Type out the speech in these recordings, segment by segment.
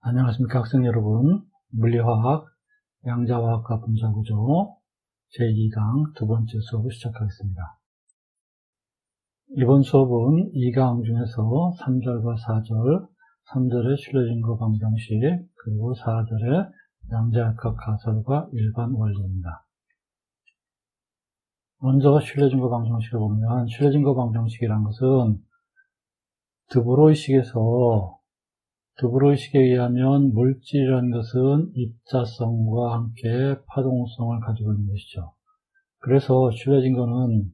안녕하십니까 학생 여러분. 물리화학, 양자화학과 분자구조 제2강 두 번째 수업을 시작하겠습니다. 이번 수업은 2강 중에서 3절과 4절, 3절의 실내증거 방정식, 그리고 4절의 양자역학 가설과 일반 원리입니다. 먼저 실내증거 방정식을 보면, 실내증거 방정식이란 것은 드브로이식에 의하면 물질이라는 것은 입자성과 함께 파동성을 가지고 있는 것이죠. 그래서 슐레징거는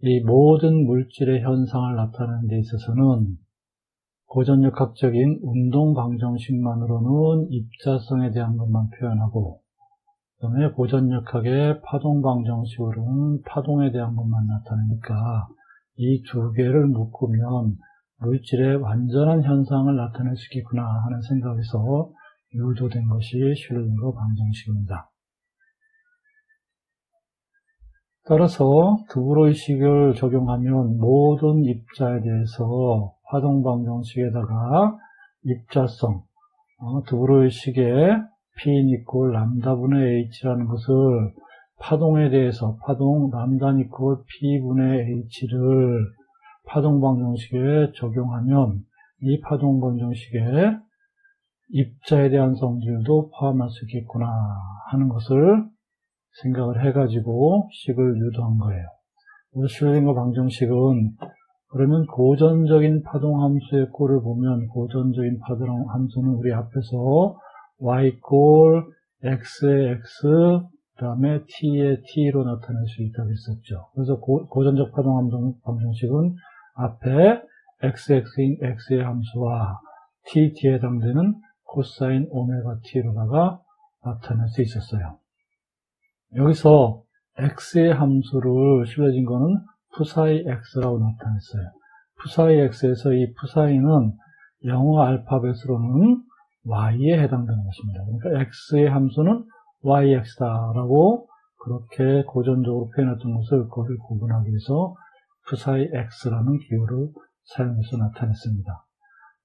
이 모든 물질의 현상을 나타내는 데 있어서는 고전역학적인 운동방정식만으로는 입자성에 대한 것만 표현하고, 그 다음에 고전역학의 파동방정식으로는 파동에 대한 것만 나타내니까 이 두 개를 묶으면 물질의 완전한 현상을 나타낼 수 있겠구나 하는 생각에서 유도된 것이 슐레징거 방정식입니다. 따라서 드브로이식을 적용하면 모든 입자에 대해서 파동 방정식에다가 입자성, 드브로이식의 P 이퀄 람다분의 H라는 것을 파동에 대해서 파동 람다 이퀄 P분의 H를 파동 방정식에 적용하면 이 파동 방정식에 입자에 대한 성질도 포함할 수 있겠구나 하는 것을 생각을 해가지고 식을 유도한 거예요. 슐레징거 방정식은 그러면 고전적인 파동 함수의 꼴을 보면 고전적인 파동 함수는 우리 앞에서 y 꼴 x의 x 그 다음에 t의 t로 나타낼 수 있다고 했었죠. 그래서 고전적 파동 함수 방정식은 앞에 xx인 x의 함수와 t에 해당되는 코사인 오메가 t로다가 나타낼 수 있었어요. 여기서 x의 함수를 슐레징거는 푸사이 x라고 나타냈어요. 푸사이 x에서 이 푸사이는 영어 알파벳으로는 y에 해당되는 것입니다. 그러니까 x의 함수는 yx다라고 그렇게 고전적으로 표현했던 것을 그걸 구분하기 위해서 푸사이 x라는 기호를 사용해서 나타냈습니다.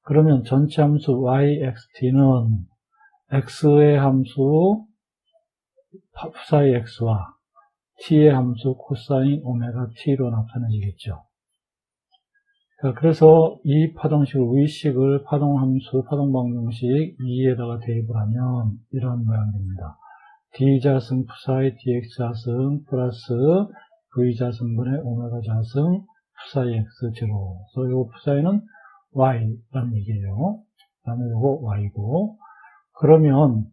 그러면 전체 함수 yxt는 x의 함수 푸사이 x와 t의 함수 코사인 오메가 t로 나타내지겠죠. 그래서 이 파동식을 의식을 파동함수, 파동방정식 2에다가 대입을 하면 이런 모양입니다. d자승 푸사이 dx자승 플러스 v자승분의 오메가 자승 푸사이 x 제로. 그래서 이 푸사이는 y라는 얘기예요. 그 다음에 이거 y고. 그러면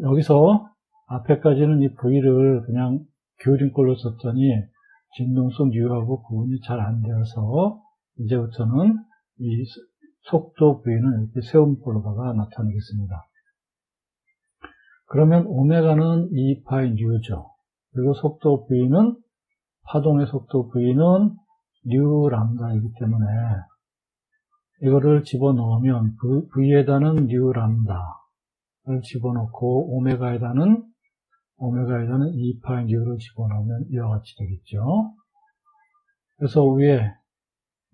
여기서 앞에까지는 이 v를 그냥 기울인꼴로 썼더니 진동성 u하고 구분이 잘 안 되어서 이제부터는 이 속도 v는 이렇게 세움꼴로다가 나타내겠습니다. 그러면 오메가는 2파이 u죠. 그리고 속도 v는 파동의 속도 v는 u 람다이기 때문에 이거를 집어넣으면 v에다는 u 람다를 집어넣고 오메가에다는 2파이 u를 집어넣으면 이와 같이 되겠죠. 그래서 위에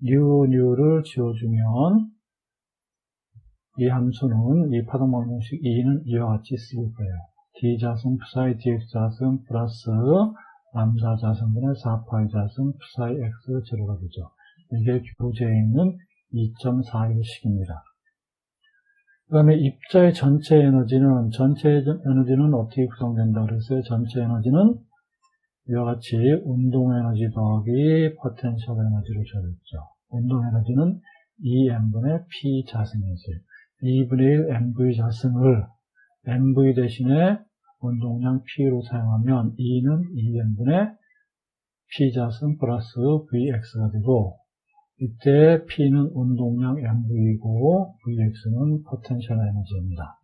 u를 지워주면 이 함수는 이 파동방정식 2는 이와 같이 쓰일 거예요. d자승 푸사이 dx자승 플러스 람다 자승분의 4파이 자승 푸사이 x 제로가 되죠. 이게 교재에 있는 2.41식입니다. 그 다음에 입자의 전체 에너지는 어떻게 구성된다 그랬어요? 전체 에너지는 이와 같이 운동 에너지 더하기 포텐셜 에너지로 줘야겠죠. 운동 에너지는 2m분의 p 자승이죠. 2분의 1 mv 자승을 mv 대신에 운동량 p로 사용하면 2는 2m분의 p 자승 플러스 vx가 되고, 이때 P는 운동량 mv이고 Vx는 포텐셜 에너지입니다.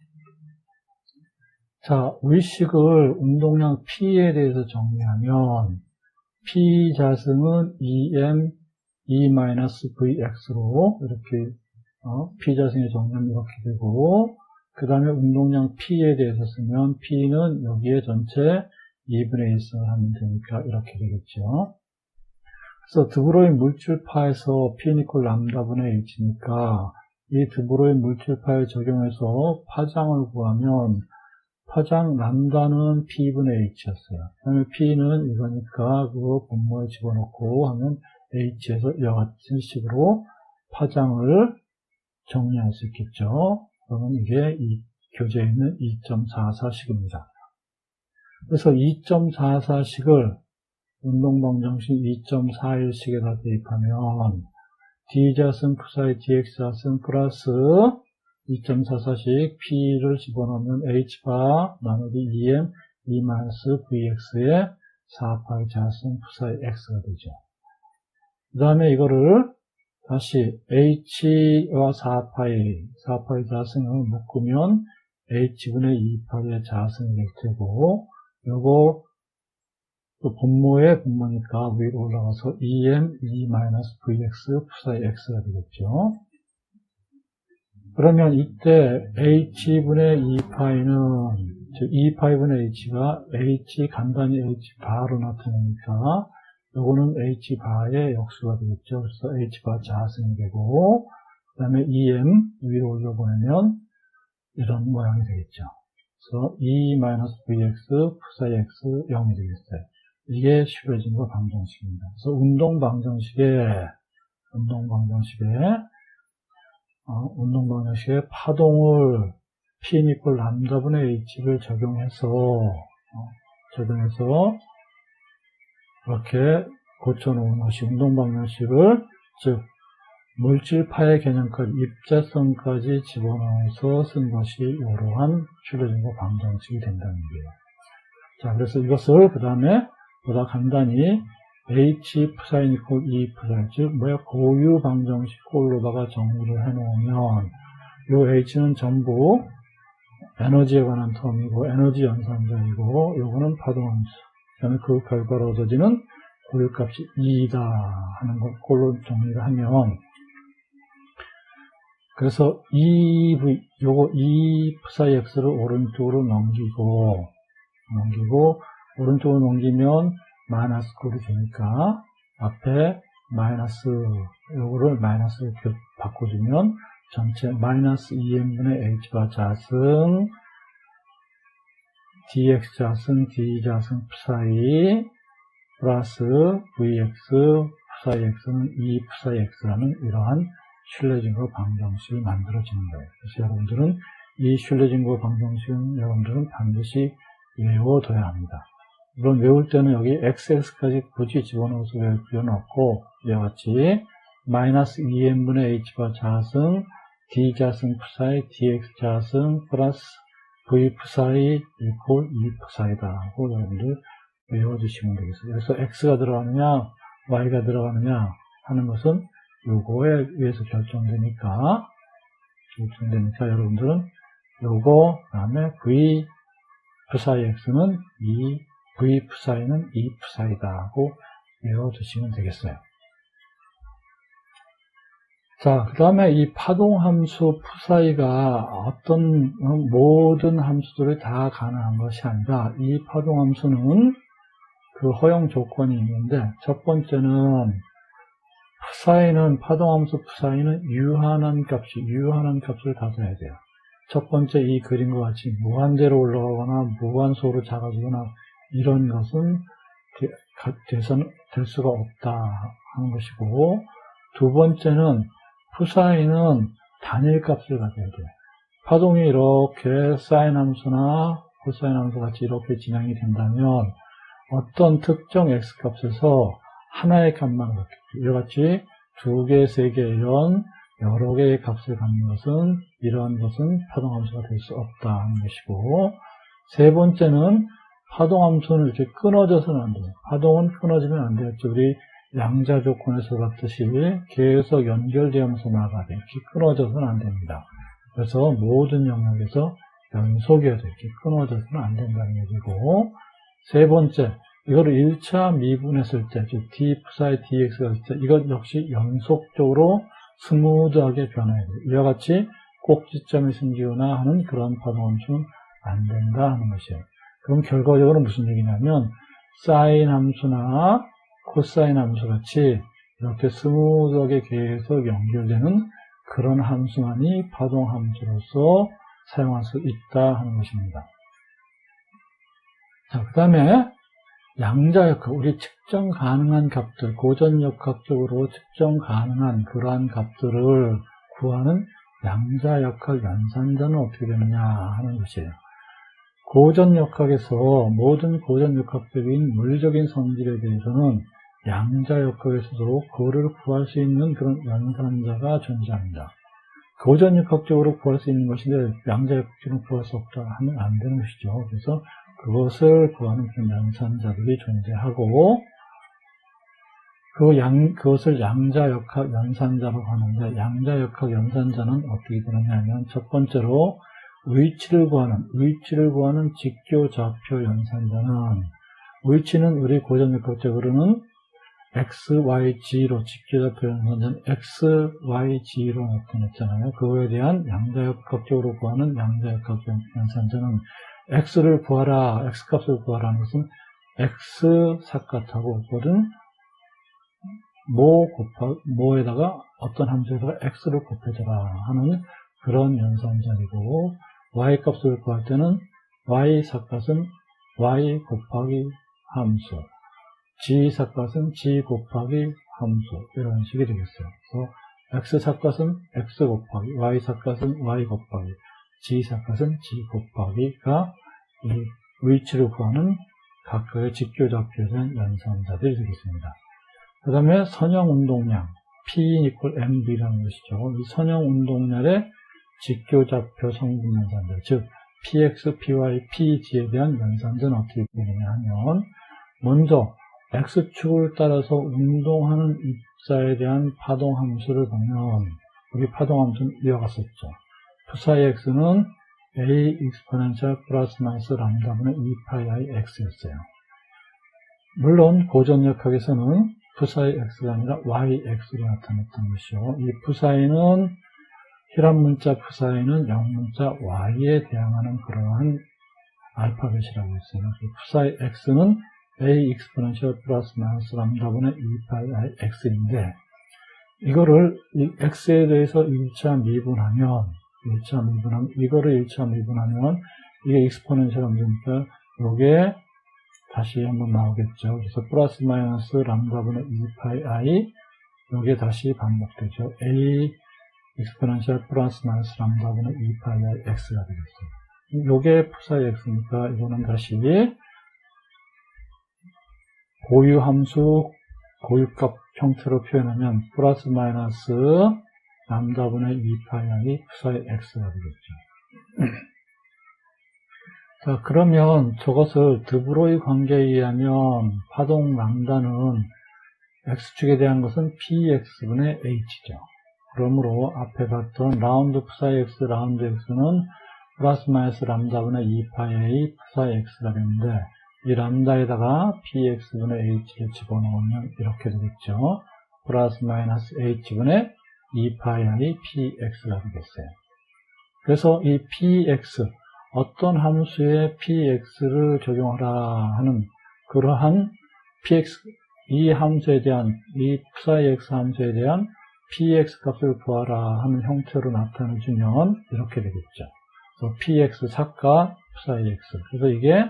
자, 의식을 운동량 P에 대해서 정리하면 P 자승은 2m E-Vx로 이렇게 P 자승의 정리하면 이렇게 되고, 그 다음에 운동량 P에 대해서 쓰면 P는 여기에 전체 2분의 1승을 하면 되니까 이렇게 되겠죠. 그래서 드브로이 물질파에서 P 이퀄 람다분의 H니까 이 두부로의 물질파에 적용해서 파장을 구하면 파장 람다는 P분의 H였어요. 그다음에 P는 이거니까 그거 분모에 집어넣고 하면 H에서 이와 같은 식으로 파장을 정리할 수 있겠죠. 그러면 이게 이 교재에 있는 2.44식입니다. 그래서 2.44식을 운동방정식 2.41식에다 대입하면 D자승 F사의 DX자승 플러스 2.44식 P를 집어넣으면 H바 나누기 2M 2-VX의 4파이 자승 F사의 X가 되죠. 그 다음에 이거를 다시 H와 4파이 자승을 묶으면 H분의 2파이의 자승이 될 테고, 요거 또 분모니까 위로 올라가서 2M 2-VX F사의 X가 되겠죠. 그러면 이때 H분의 2파이는, 즉 2파이분의 H가 H 간단히 H바로 나타나니까 요거는 H바의 역수가 되겠죠. 그래서 H바 자승이 되고, 그 다음에 2M 위로 올려보내면 이런 모양이 되겠죠. 그래서 2-VX F사의 X 0이 되겠어요. 이게 슐레징거 방정식입니다. 그래서 운동방정식에 파동을 P 이퀄 람다분의 H를 적용해서 이렇게 고쳐놓은 것이 운동방정식을, 즉 물질파의 개념까지 입자성까지 집어넣어서 쓴 것이 이러한 슐레징거 방정식이 된다는 거예요. 자, 그래서 이것을 그 다음에 보다 간단히 H F사인 이퀄 E F사인, 즉 고유 방정식 꼴로다가 정리를 해놓으면 요 H는 전부 에너지에 관한 텀이고 에너지 연산자이고 요거는 파동함수, 그다음에 그 결과로 얻어지는 고유값이 E이다 하는 것 꼴로 정리를 하면, 그래서 요거 E F사의 X를 오른쪽으로 넘기고 오른쪽으로 넘기면 마이너스 꼴이 되니까 앞에 마이너스, 요거를 마이너스로 바꿔주면 전체 마이너스 2n분의 h바 자승 dx 자승 d 자승 p사이 플러스 vx p사이 x는 2 p사이 x라는 이러한 슐레징거 방정식이 만들어지는 거예요. 그래서 여러분들은 이 슐레징거 방정식은 여러분들은 반드시 외워둬야 합니다. 물론 외울 때는 여기 xx까지 굳이 집어넣어서 외울 필요는 없고, 이와 같이 마이너스 2n분의 h바 자승 d 자승 p사이 dx 자승 플러스 v p사이 이퀄 2 p사이다 하고 여러분들 외워주시면 되겠어요. 그래서 x가 들어가느냐 y가 들어가느냐 하는 것은 요거에 의해서 결정되니까 여러분들은 요거 다음에 v p사이 x는 v p사이는 2 p사이다 하고 외워두시면 되겠어요. 자, 그 다음에 이 파동함수 p사이가 어떤 모든 함수들이 다 가능한 것이 아니라 이 파동함수는 그 허용 조건이 있는데, 첫 번째는 파동함수 p사이는 유한한 값을 가져야 돼요. 첫 번째 이 그림과 같이 무한대로 올라가거나 무한소로 작아지거나 이런 것은 될 수가 없다 하는 것이고, 두 번째는 p사이는 단일값을 가져야 돼요. 파동이 이렇게 사인 함수나 코사인 함수 같이 이렇게 진행이 된다면 어떤 특정 x값에서 하나의 값만 갖겠죠. 이와 같이 두 개, 세 개 이런 여러 개의 값을 갖는 것은 이러한 것은 파동함수가 될 수 없다 하는 것이고, 세 번째는 파동함수는 이렇게 끊어져서는 안 돼요. 파동은 끊어지면 안 돼요. 우리 양자 조건에서 봤듯이 계속 연결되면서 나가야 돼요. 이렇게 끊어져서는 안 됩니다. 그래서 모든 영역에서 연속이어야 돼요. 이렇게 끊어져서는 안 된다는 얘기고, 세 번째, 이거를 1차 미분했을 때, 즉 d p사이 dx가 있을 때 이것 역시 연속적으로 스무드하게 변해야 돼요. 이와 같이 꼭지점이 생기거나 하는 그런 파동함수는 안 된다 하는 것이에요. 그럼 결과적으로 무슨 얘기냐면 사인 함수나 코사인 함수 같이 이렇게 스무드하게 계속 연결되는 그런 함수만이 파동함수로서 사용할 수 있다 하는 것입니다. 자, 그 다음에 양자역학, 우리 측정 가능한 값들, 고전역학적으로 측정 가능한 그러한 값들을 구하는 양자역학 연산자는 어떻게 되느냐 하는 것이에요. 고전역학에서 모든 고전역학적인 물리적인 성질에 대해서는 양자역학에서도 그거를 구할 수 있는 그런 연산자가 존재합니다. 고전역학적으로 구할 수 있는 것인데 양자역학적으로 구할 수 없다 하면 안 되는 것이죠. 그래서 그것을 구하는 그런 연산자들이 존재하고 그것을 양자역학 연산자라고 하는데 양자역학 연산자는 어떻게 되느냐 하면 첫 번째로 위치를 구하는 직교좌표 연산자는 위치는 우리 고전역학적으로는 x, y, g로 직교좌표 연산자는 x, y, g로 나타냈잖아요. 그거에 대한 양자역학적으로 구하는 양자역학 연산자는 x를 구하라, x값을 구하라 하는 것은 x 삭값하고 그거는 모에다가 어떤 함수에다가 x를 곱해줘라 하는 그런 연산자이고 y값을 구할 때는 y 삭값은 y 곱하기 함수, g 삭값은 g 곱하기 함수 이런 식이 되겠어요. 그래서 x 삭값은 x 곱하기, y 삭값은 y 곱하기, g 삭값은 g 곱하기가 이 위치를 구하는 각각의 직교좌표에 대한 연산자들이 되겠습니다. 그 다음에 선형 운동량 P equal MB라는 것이죠. 이 선형 운동량의 직교좌표 성분 연산자, 즉 PX, PY, PG에 대한 연산자는 어떻게 되느냐 하면 먼저 X축을 따라서 운동하는 입자에 대한 파동함수를 보면 우리 파동함수는 이와 같았죠. 푸사이 X는 A 익스포넨셜 플러스 마이너스 람다분의 2파이 X였어요. 물론 고전역학에서는 푸사이 X가 아니라 YX로 나타냈던 것이요. 이 푸사이는 힐합 문자 푸사이는 영문자 Y에 대항하는 그러한 알파벳이라고 했어요. 푸사이 X는 A 익스포넨셜 플러스 마이너스 람다분의 2파이 X인데 이거를 이 X에 대해서 1차 미분하면 이거를 1차 미분하면 이게 익스포넨셜 함수니까 요게 다시 한번 나오겠죠. 그래서 플러스 마이너스 람다분의 2파이 I 요게 다시 반복되죠. A 익스포넨셜 플러스 마이너스 람다분의 2파이 I X가 되겠어요. 요게 푸사이 X니까 이거는 다시 고유함수 고유값 형태로 표현하면 플러스 마이너스 람다분의 2파이 I 푸사이 X가 되겠죠. 자, 그러면 저것을 드브로이 관계에 의하면 파동 람다는 X축에 대한 것은 PX분의 H죠. 그러므로 앞에 봤던 라운드 푸사이 X, 라운드 X는 플러스 마이너스 람다분의 2파이 A 푸사이 X가 되는데 이 람다에다가 PX분의 H를 집어넣으면 이렇게 되겠죠. 플러스 마이너스 H분의 2파이 I PX가 되겠어요. 그래서 이 PX, 어떤 함수에 PX를 적용하라 하는 그러한 PX, 이 함수에 대한, 이 푸사이 X 함수에 대한 PX 값을 구하라 하는 형태로 나타내주면 이렇게 되겠죠. 그래서 PX 삭과 푸사이 X. 그래서 이게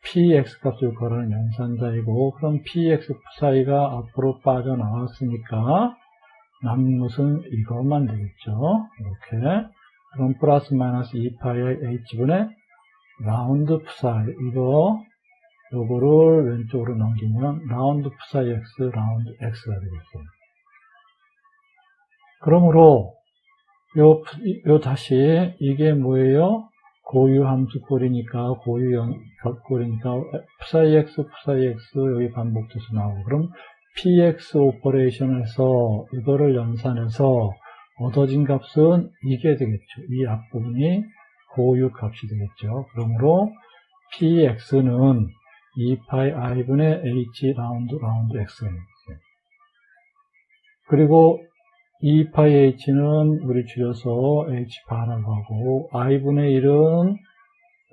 PX 값을 구하라는 연산자이고, 그럼 PX 푸사이가 앞으로 빠져나왔으니까 남은 것은 이것만 되겠죠. 이렇게. 그럼 플러스 마이너스 2파이 H분의 라운드 푸사이, 요거를 왼쪽으로 넘기면 라운드 푸사이 X, 라운드 X가 되겠어요. 그러므로 요 다시 이게 뭐예요? 고유함수 꼴이니까 꼴이니까 푸사이 X, 푸사이 X 여기 반복돼서 나오고, 그럼 PX 오퍼레이션에서 이거를 연산해서 얻어진 값은 이게 되겠죠. 이 앞부분이 고유 값이 되겠죠. 그러므로 PX는 2파이 I분의 H 라운드 X가 되겠어요. 그리고 2파이 H는 우리 줄여서 H바라고 하고, I분의 1은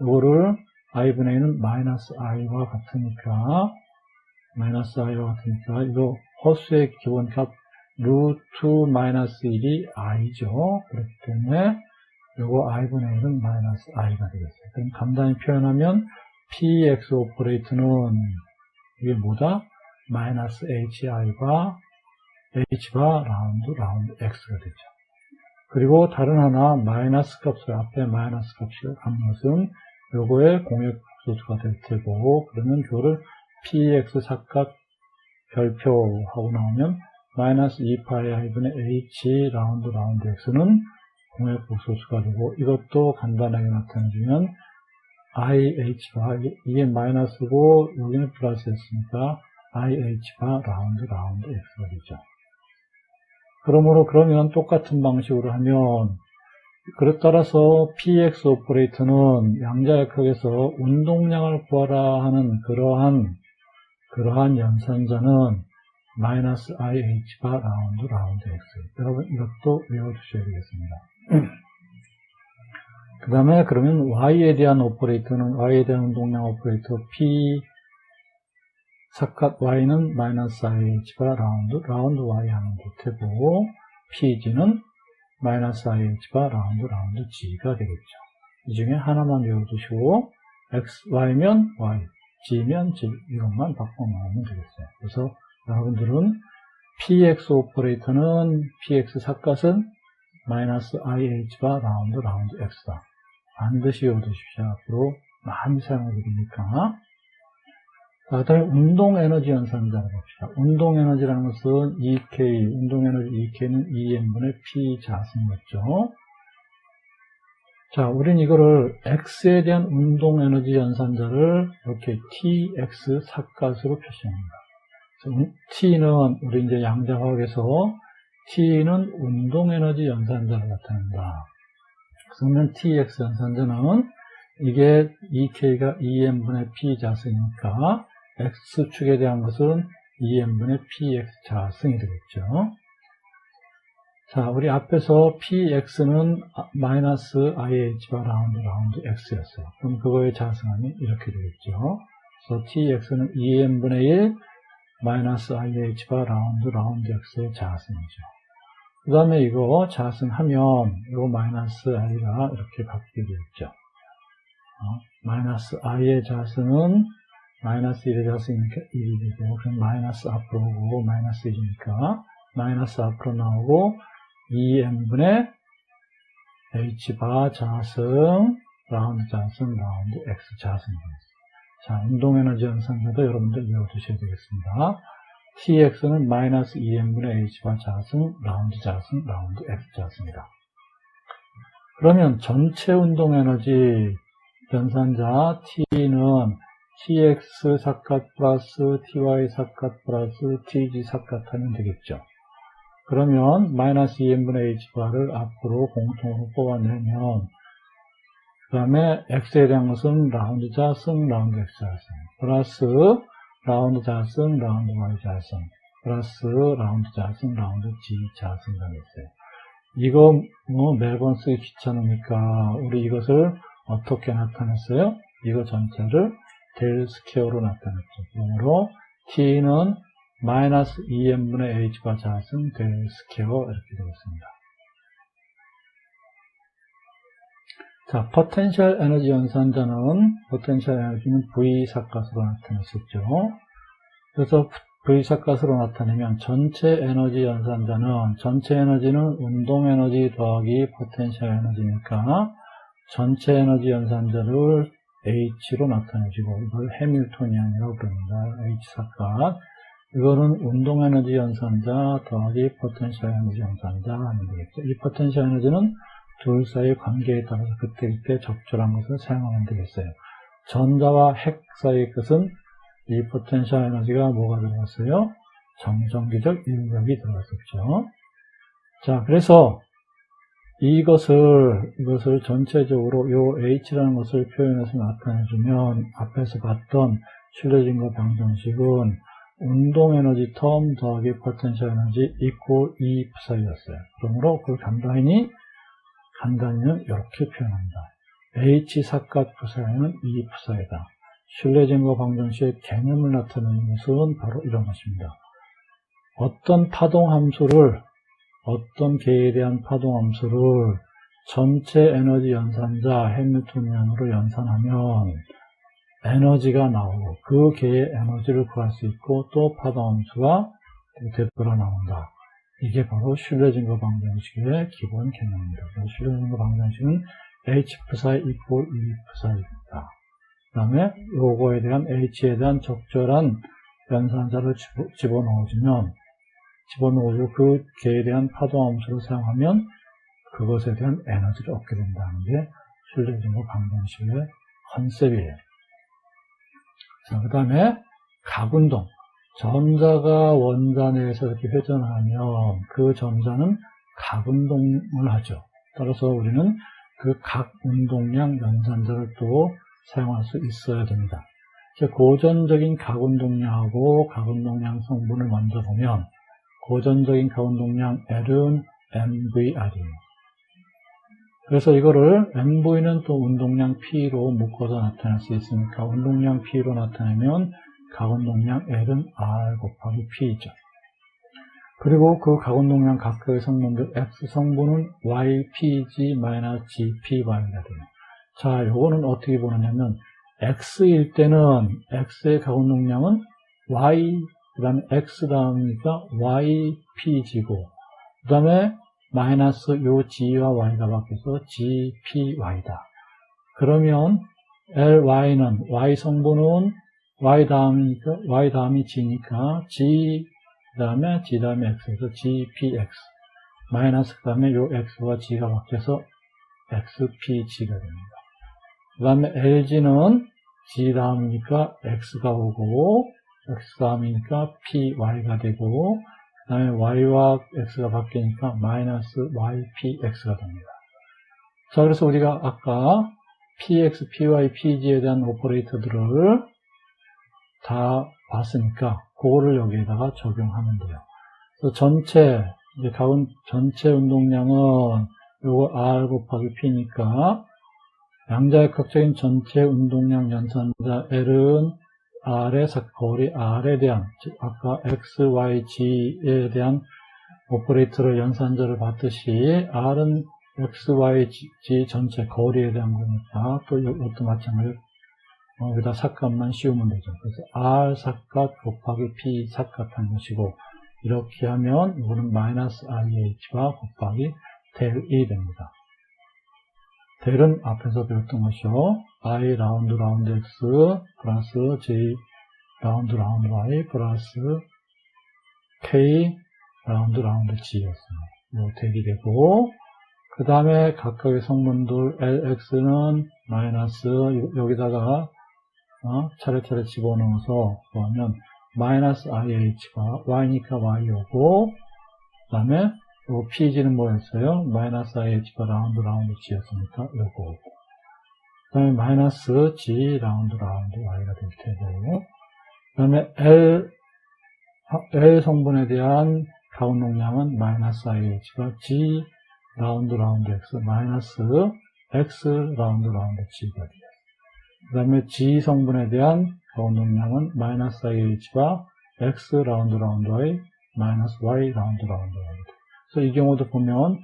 이거를 I분의 1은 마이너스 I와 같으니까 이거 허수의 기본값 루트 마이너스 1이 i죠. 그렇기 때문에 요거 i분의 1은 마이너스 i가 되겠어요. 그럼 간단히 표현하면 px 오퍼레이트는 이게 뭐다? 마이너스 hi가 h가 라운드 x가 되죠. 그리고 다른 하나 마이너스 값을 앞에 마이너스 값을 한 것은 요거의 공역소수가 될 테고, 그러면 그거를 px 삭값 별표하고 나오면 마이너스 2파이 i분의 h 라운드 x는 공역소수가 되고, 이것도 간단하게 나타내주면 ih가 이게 마이너스고 여기는 플러스였으니까 ih가 라운드 x가 되죠. 그러면 똑같은 방식으로 하면, 그에 따라서 px 오퍼레이터는 양자역학에서 운동량을 구하라 하는 그러한 연산자는 마이너스 ih가 라운드 x. 여러분 이것도 외워두셔야 되겠습니다. 그 다음에 그러면 y에 대한 오퍼레이터는 y에 대한 운동량 오퍼레이터 p 삭값 y는 마이너스 ih가 라운드 y 하면 될 테고, pg는 마이너스 ih가 라운드 g가 되겠죠. 이 중에 하나만 외워두시고 x, y면 y, g면 g 이것만 바꿔놓으면 되겠어요. 그래서 여러분들은 px 오퍼레이터는 px 삭값은 마이너스 ih가 라운드 x다. 반드시 외워두십시오. 앞으로 많이 사용하게 되니까. 자, 다음에 운동에너지 연산자를 봅시다. 운동에너지라는 것은 EK, 운동에너지 EK는 EM분의 P 자승이었죠. 자, 우린 이거를 X에 대한 운동에너지 연산자를 이렇게 TX 삭값으로 표시합니다. T는 우리 이제 양자화학에서 T는 운동에너지 연산자를 나타낸다. 그러면 TX 연산자는 이게 EK가 EM분의 P 자승이니까 X축에 대한 것은 EM분의 PX 자승이 되겠죠. 자, 우리 앞에서 PX는 마이너스 IH가 라운드 X였어요. 그럼 그거의 자승함이 이렇게 되겠죠. 그래서 TX는 EM분의 1 마이너스 IH가 라운드 X의 자승이죠. 그 다음에 이거 자승하면 이거 마이너스 I가 이렇게 바뀌게 되겠죠. 마이너스 I의 자승은 마이너스 1의 자승이니까 1이 되고, 그럼 마이너스 앞으로 오고, 마이너스 1이니까, 마이너스 앞으로 나오고, 2n분의 h바 자승, 라운드 x 자승이 되겠습니다. 자, 운동에너지 연산자도 여러분들 외워두셔야 되겠습니다. tx는 마이너스 2n분의 h바 자승, 라운드 x 자승이다. 그러면 전체 운동에너지 연산자 t는 tx 삭값 플러스 ty 삭값 플러스 tg 삭값 하면 되겠죠. 그러면 마이너스 2n분의 h바를 앞으로 공통으로 뽑아내면, 그 다음에 x에 대한 것은 라운드 자승, 라운드 x 자승, 플러스 라운드 자승, 라운드 y 자승, 플러스 라운드 자승, 라운드 g 자승이 되겠어요. 이거 매번 쓰기 귀찮으니까 우리 이것을 어떻게 나타냈어요? 이거 전체를 델 스퀘어로 나타냈죠. 그러므로 t는 마이너스 2n분의 h가 자승 델 스퀘어 이렇게 되겠습니다. 자, 포텐셜 에너지 연산자는 포텐셜 에너지는 V 삭값으로 나타냈었죠. 그래서 V 삭값으로 나타내면 전체 에너지 연산자는, 전체 에너지는 운동 에너지 더하기 포텐셜 에너지니까 전체 에너지 연산자를 H로 나타내주고, 이걸 해밀토니안이라고 부릅니다. H 삭값. 이거는 운동 에너지 연산자 더하기 포텐셜 에너지 연산자 하면 되겠죠. 이 포텐셜 에너지는 둘 사이의 관계에 따라서 그때그때 적절한 것을 사용하면 되겠어요. 전자와 핵 사이의 것은 이 포텐셜 에너지가 뭐가 들어갔어요? 정전기적 인력이 들어갔었죠. 자, 그래서 이것을 전체적으로 요 H라는 것을 표현해서 나타내주면, 앞에서 봤던 슐레징거 방정식은 운동 에너지 텀 더하기 포텐셜 에너지 이퀄 E 프사이였어요. 그러므로 그걸 간단히는 이렇게 표현합니다. H 삭값 프사이는 E 어떤 파동함수를, 어떤 개에 대한 파동함수를 전체 에너지 연산자 해밀턴이안으로 연산하면 에너지가 나오고 그 개의 에너지를 구할 수 있고 또 파동함수가 되돌아 나온다. 이게 바로 신뢰증거 방정식의 기본 개념입니다. 신뢰증거 방정식은 H psi equal E psi입니다. 그 다음에 요거에 대한 H에 대한 적절한 연산자를 집어넣어주고 그 개에 대한 파동함수를 사용하면 그것에 대한 에너지를 얻게 된다는 게 신뢰증거 방정식의 컨셉이에요. 자, 그 다음에 각운동. 전자가 원자 내에서 이렇게 회전하면 그 전자는 각운동을 하죠. 따라서 우리는 그 각운동량 연산자를 또 사용할 수 있어야 됩니다. 고전적인 각운동량하고 각운동량 성분을 먼저 보면 고전적인 각운동량 L은 MVR이에요. 그래서 이거를 MV는 또 운동량 P로 묶어서 나타낼 수 있으니까 운동량 P로 나타내면 각운동량 L은 R 곱하기 P죠. 그리고 그 각운동량 각각의 성분들 X 성분은 YPG-GPY가 돼요. 자, 요거는 어떻게 보느냐면 X일 때는 X의 각운동량은 Y, 그 다음에 X 다음이니까 YPG고 그 다음에 마이너스 요 G와 Y가 바뀌어서 GPY다. 그러면 LY는 Y 성분은 Y 다음이 G니까 G 다음에 G 다음에 X에서 GPX 마이너스 그 다음에 요 X와 G가 바뀌어서 XPG가 됩니다. 그 다음에 LG는 G 다음이니까 X가 오고 X 다음이니까 PY가 되고 그 다음에 Y와 X가 바뀌니까 마이너스 YPX가 됩니다. 자, 그래서 우리가 아까 PX, PY, PG에 대한 오퍼레이터들을 다 봤으니까 그거를 여기에다가 적용하면 돼요. 그래서 전체 운동량은 요거 R 곱하기 P니까 양자역학적인 전체 운동량 연산자 L은 R의 거리 R에 대한, 즉 아까 X, Y, G에 대한 오퍼레이터를 연산자를 봤듯이 R은 X, Y, G 전체 거리에 대한 거니까 또 이것도 마찬가지로 여기다 삭값만 씌우면 되죠. 그래서 R 삭값 곱하기 P 삭값한 것이고 이렇게 하면 이거는 마이너스 IH와 곱하기 델이 됩니다. 델은 앞에서 배웠던 것이요. I 라운드 X 플러스 J 라운드 Y 플러스 K 라운드 G였습니다. 이 델이 되고 그 다음에 각각의 성분들 LX는 마이너스 여기다가 차례차례 집어넣어서 그러면 마이너스 IH가 Y니까 Y오고 그 다음에 요 PG는 뭐였어요? 마이너스 IH가 라운드 G였으니까 요거 그 다음에 마이너스 G 라운드 Y가 될 테고 그 다음에 L 성분에 대한 가운동량은 마이너스 IH가 G 라운드 X 마이너스 X 라운드 G가 돼요. 그 다음에 G 성분에 대한 가운동량은 마이너스 IH가 X 라운드 Y 마이너스 Y 라운드 Y. 그래서 이 경우도 보면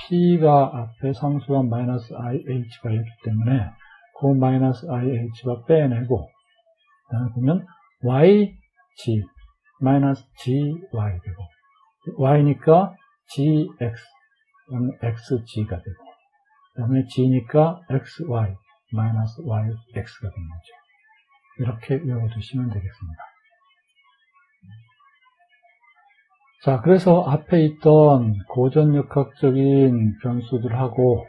P가 앞에 상수한 마이너스 IH가 있기 때문에 그 마이너스 IH가 빼내고 그 다음에 보면 YG 마이너스 GY 되고 Y니까 GX XG가 되고 그 다음에 G니까 XY 마이너스 YX가 되는 거죠. 이렇게 외워두시면 되겠습니다. 자, 그래서 앞에 있던 고전역학적인 변수들하고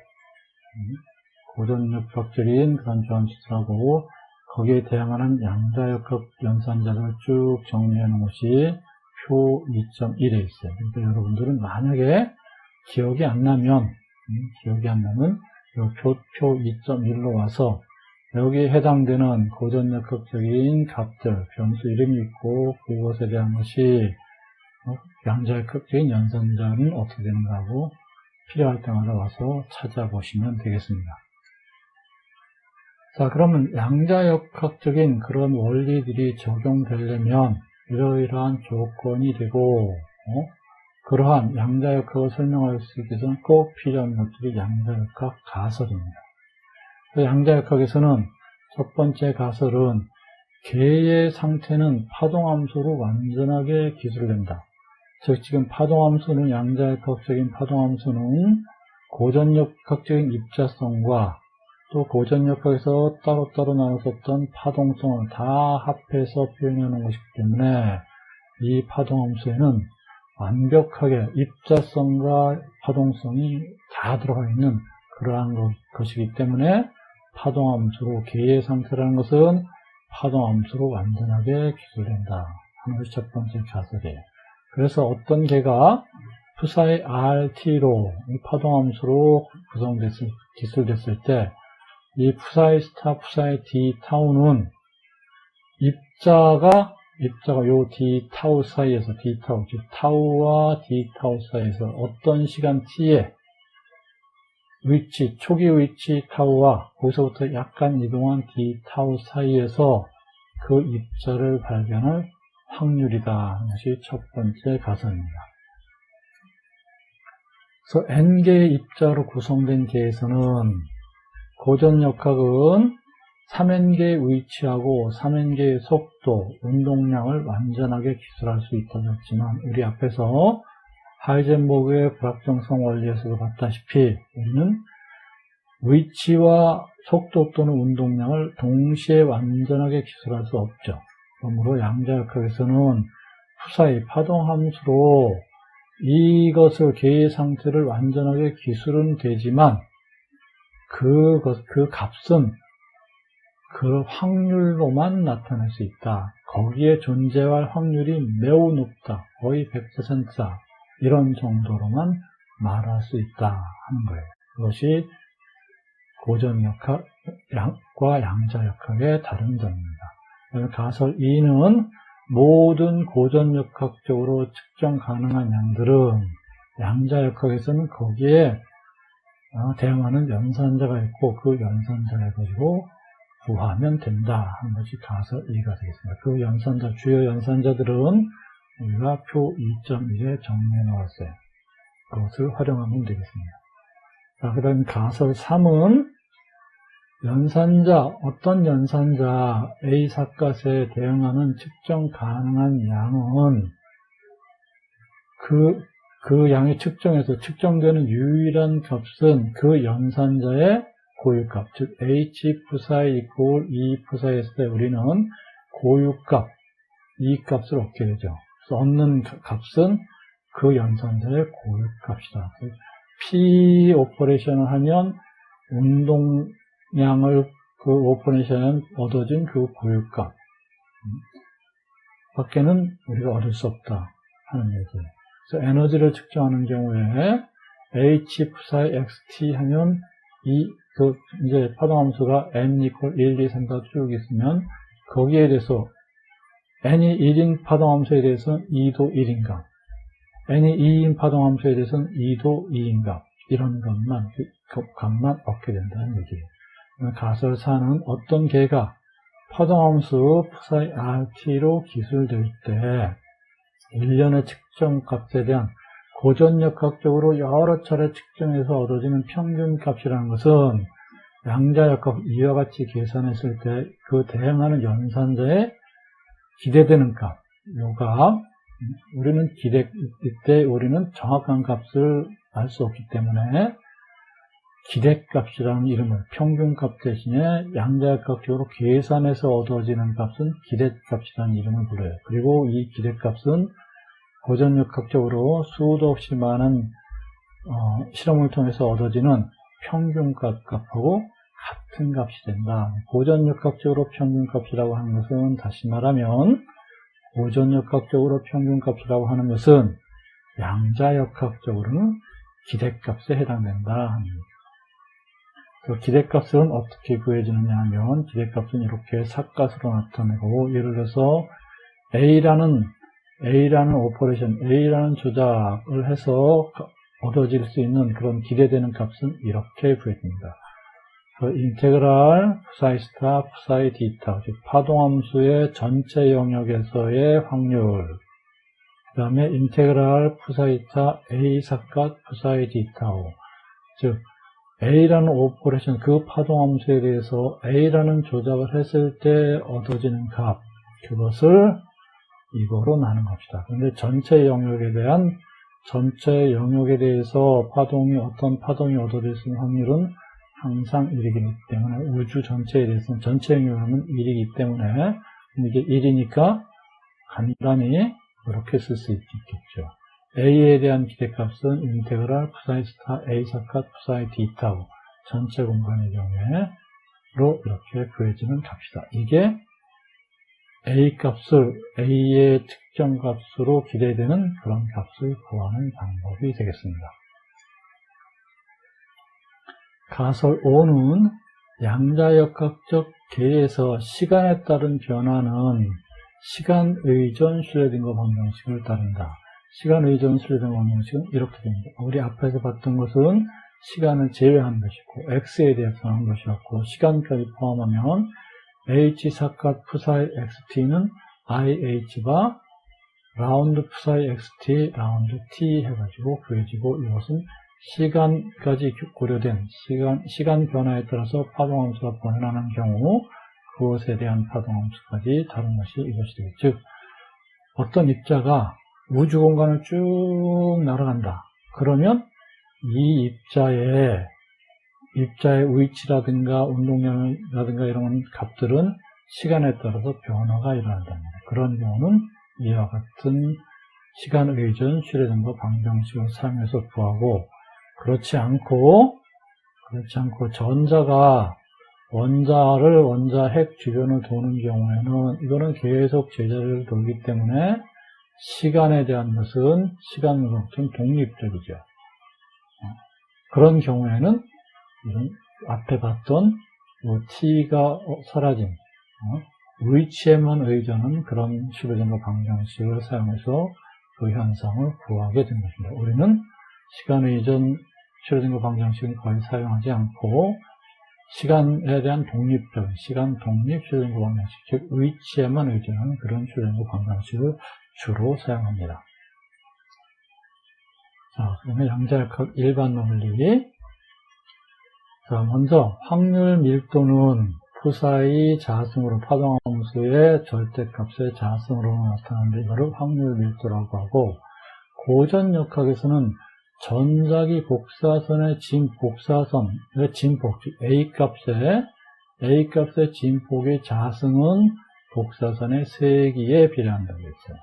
고전역학적인 그런 변수들하고 거기에 대항하는 양자역학 연산자를 쭉 정리해 놓은 것이 표 2.1에 있어요. 그러니까 여러분들은 만약에 기억이 안 나면 표 2.1로 와서 여기에 해당되는 고전역학적인 값들, 변수 이름이 있고 그것에 대한 것이 양자역학적인 연산자는 어떻게 되는가 하고 필요할 때마다 와서 찾아보시면 되겠습니다. 자, 그러면 양자역학적인 그런 원리들이 적용되려면 이러이러한 조건이 되고 그러한 양자역학을 설명할 수 있기 위해서는 꼭 필요한 것들이 양자역학 가설입니다. 양자역학에서는 첫 번째 가설은 개의 상태는 파동함수로 완전하게 기술된다. 즉 지금 파동함수는 양자역학적인 파동함수는 고전역학적인 입자성과 또 고전역학에서 따로따로 나눴었던 파동성을 다 합해서 표현해 놓은 것이기 때문에 이 파동함수에는 완벽하게 입자성과 파동성이 다 들어가 있는 그러한 것이기 때문에 파동함수로 개의 상태라는 것은 파동함수로 완전하게 기술된다 하는 것이 첫 번째 가설이에요. 그래서 어떤 개가 푸사의 RT로 파동함수로 기술됐을 때 이 푸사의 스타, 푸사의 D 타우는 입자가 요 D 타우 사이에서 D 타우, 즉 타우와 D 타우 사이에서 어떤 시간 T에 위치, 초기 위치 타우와 거기서부터 약간 이동한 D 타우 사이에서 그 입자를 발견할 확률이다 하는 것이 첫 번째 가설입니다. 그래서 N개의 입자로 구성된 개에서는 고전역학은 3N개의 위치하고 3N개의 속도, 운동량을 완전하게 기술할 수 있다고 했지만 우리 앞에서 하이젠버그의 불확정성 원리에서도 봤다시피 우리는 위치와 속도 또는 운동량을 동시에 완전하게 기술할 수 없죠. 그러므로 양자역학에서는 푸사의 파동함수로 이것을 개의 상태를 완전하게 기술은 되지만 그 값은 그 확률로만 나타낼 수 있다. 거기에 존재할 확률이 매우 높다. 거의 100%다. 이런 정도로만 말할 수 있다 하는 거예요. 그것이 고전역학과 양자역학의 다른 점입니다. 가설 2는 모든 고전역학적으로 측정 가능한 양들은 양자역학에서는 거기에 대응하는 연산자가 있고 그 연산자를 가지고 구하면 된다 하는 것이 가설 2가 되겠습니다. 그 연산자, 주요 연산자들은 우리가 표 2.1에 정리해 놓았어요. 그것을 활용하면 되겠습니다. 자, 그 다음 가설 3은 연산자, 어떤 연산자 A 삿갓에 대응하는 측정 가능한 양은 그 양이 측정되는 유일한 값은 그 연산자의 고유값, 즉 H 푸사이 이퀄 E 푸사이 했을 때 우리는 고유값, 이 값을 얻게 되죠. 그래서 얻는 값은 그 연산자의 고유값이다. P 오퍼레이션을 하면 운동량을 그 오퍼레이션에 얻어진 그 고유값 밖에는 우리가 얻을 수 없다 하는 얘기예요. 그래서 에너지를 측정하는 경우에 H 푸사이 XT 하면 이제 파동함수가 n 이퀄 1, 2, 3가 쭉 있으면 거기에 대해서 n이 1인 파동함수에 대해서는 2도 1인가, n이 2인 파동함수에 대해서는 2도 2인가, 이런 값만 얻게 된다는 얘기예요. 가설 4는 어떤 개가 파동함수 푸사이 RT로 기술될 때 일련의 측정값에 대한 고전역학적으로 여러 차례 측정해서 얻어지는 평균값이라는 것은 양자역학 이와 같이 계산했을 때 그 대응하는 연산자에 기대되는 값, 요가 우리는 이때 우리는 정확한 값을 알 수 없기 때문에 기대값이라는 이름을 평균값 대신에 양자역학적으로 계산해서 얻어지는 값은 기대값이라는 이름을 불러요. 그리고 이 기대값은 고전역학적으로 수도 없이 많은 실험을 통해서 얻어지는 평균값하고 같은 값이 된다. 고전역학적으로 평균값이라고 하는 것은 다시 말하면 고전역학적으로 평균값이라고 하는 것은 양자역학적으로는 기대값에 해당된다. 그 기대값은 어떻게 구해지느냐 하면 기대값은 이렇게 삿갓으로 나타내고 예를 들어서 A라는 오퍼레이션, A라는 조작을 해서 얻어질 수 있는 그런 기대되는 값은 이렇게 구해집니다. 인테그랄 푸사이 스타, 푸사이 디타, 즉 파동함수의 전체 영역에서의 확률, 그 다음에 인테그랄 푸사이타 A 사컷 푸사이 디타오. 즉, A라는 오퍼레이션, 그 파동함수에 대해서 A라는 조작을 했을 때 얻어지는 값, 그것을 이거로 나눈 겁시다. 그런데 전체 영역에 대해서 어떤 파동이 얻어질 수 있는 확률은 항상 1이기 때문에, 우주 전체에 대해서는 전체 영역은 1이기 때문에, 이게 1이니까 간단히 이렇게 쓸 수 있겠죠. A에 대한 기대값은 인테그랄 푸사이스타 A 사컷 푸사이 디타오, 전체 공간의 경우에로 이렇게 구해지는 값이다. 이게 A 값을 A의 특정 값으로 기대되는 그런 값을 구하는 방법이 되겠습니다. 가설 5는 양자역학적 계에서 시간에 따른 변화는 시간 의존 슐레딩거 방정식을 따른다. 시간 의존 슐레딩거 방정식은 이렇게 됩니다. 우리 앞에서 봤던 것은 시간을 제외한 것이고 x에 대해서 한 것이었고, 시간까지 포함하면 h 사컷 푸사이 xt는 ih가 라운드 푸사이 xt 라운드 t 해가지고 구해지고, 이것은 시간까지 고려된 시간 변화에 따라서 파동함수가 변하는 경우 그것에 대한 파동함수까지 다룬 것이 이것이 되겠죠. 즉, 어떤 입자가 우주 공간을 쭉 날아간다. 그러면 이 입자의 위치라든가 운동량이라든가 이런 값들은 시간에 따라서 변화가 일어난답니다. 그런 경우는 이와 같은 시간 의존 슐레딩거 방정식을 사용해서 구하고, 그렇지 않고 전자가 원자 핵 주변을 도는 경우에는 이거는 계속 제자리를 돌기 때문에 시간에 대한 것은 시간으로부터는 독립적이죠. 그런 경우에는 이런 앞에 봤던 t가 사라진 위치에만 의존하는 그런 슐레딩거 방정식을 사용해서 그 현상을 구하게 된 것입니다. 우리는 시간 의존 슐레딩거 방정식은 거의 사용하지 않고 시간에 대한 독립적인 시간 독립 슐레딩거 방정식, 즉 위치에만 의존하는 그런 슐레딩거 방정식을 주로 사용합니다. 자, 그러면 양자역학 일반 논리. 자, 먼저 확률 밀도는 푸사이 자승으로, 파동함수의 절대값의 자승으로 나타나는데 이거를 확률 밀도라고 하고, 고전역학에서는 전자기 복사선의 진폭, 즉 A 값의 진폭의 자승은 복사선의 세기에 비례한다고 했어요.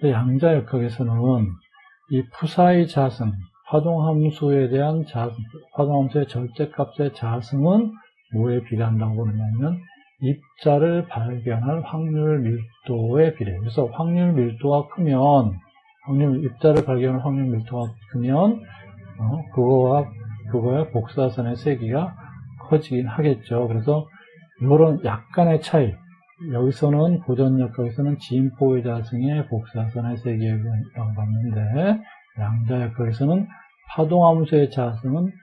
양자역학에서는 이 푸사이 자승, 파동함수에 대한 자승, 파동함수의 절대값의 자승은 뭐에 비례한다고 보느냐면 입자를 발견할 확률 밀도에 비례해요. 그래서 확률 밀도가 크면, 입자를 발견할 확률 밀도가 크면 그거와 복사선의 세기가 커지긴 하겠죠. 그래서 이런 약간의 차이, 여기서는 고전역학에서는 진폭의 자승에 복사선의 세기라고 봤는데, 양자역학에서는 파동함수의 자승은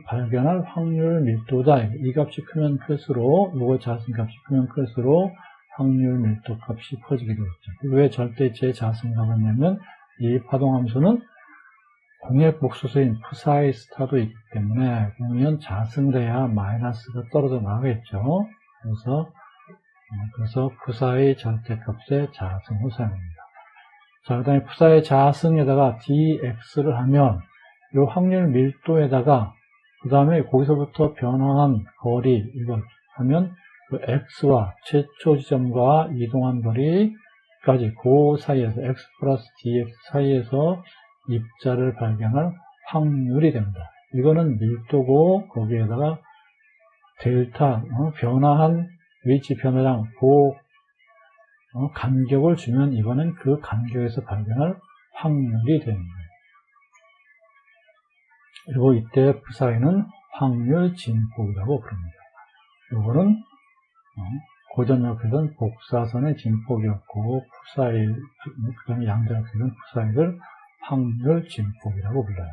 발견할 확률 밀도다. 이 값이 크면 클수록, 이거 자승 값이 크면 클수록 확률 밀도 값이 커지게 되겠죠. 왜 절대치의 자승이라고 했냐면, 이 파동함수는 공액 복소수인 푸사이 스타도 있기 때문에, 그러면 자승돼야 마이너스가 떨어져 나가겠죠. 그래서 푸사이 절대값의 자승을 사용합니다. 자, 그 다음에 푸사이 자승에다가 dx를 하면, 이 확률 밀도에다가, 그 다음에 거기서부터 변화한 거리, 이걸 하면, 그 x와 최초 지점과 이동한 거리까지 그 사이에서, x 플러스 dx 사이에서 입자를 발견할 확률이 됩니다. 이거는 밀도고, 거기에다가 델타, 변화한 위치 변화량, 간격을 주면 이거는 그 간격에서 발견할 확률이 됩니다. 그리고 이때 푸사이는 확률 진폭이라고 부릅니다. 이거는 고전역학에서는 복사선의 진폭이었고, 그다음에 양자역학에서는 푸사이를 확률 진폭이라고 불러요.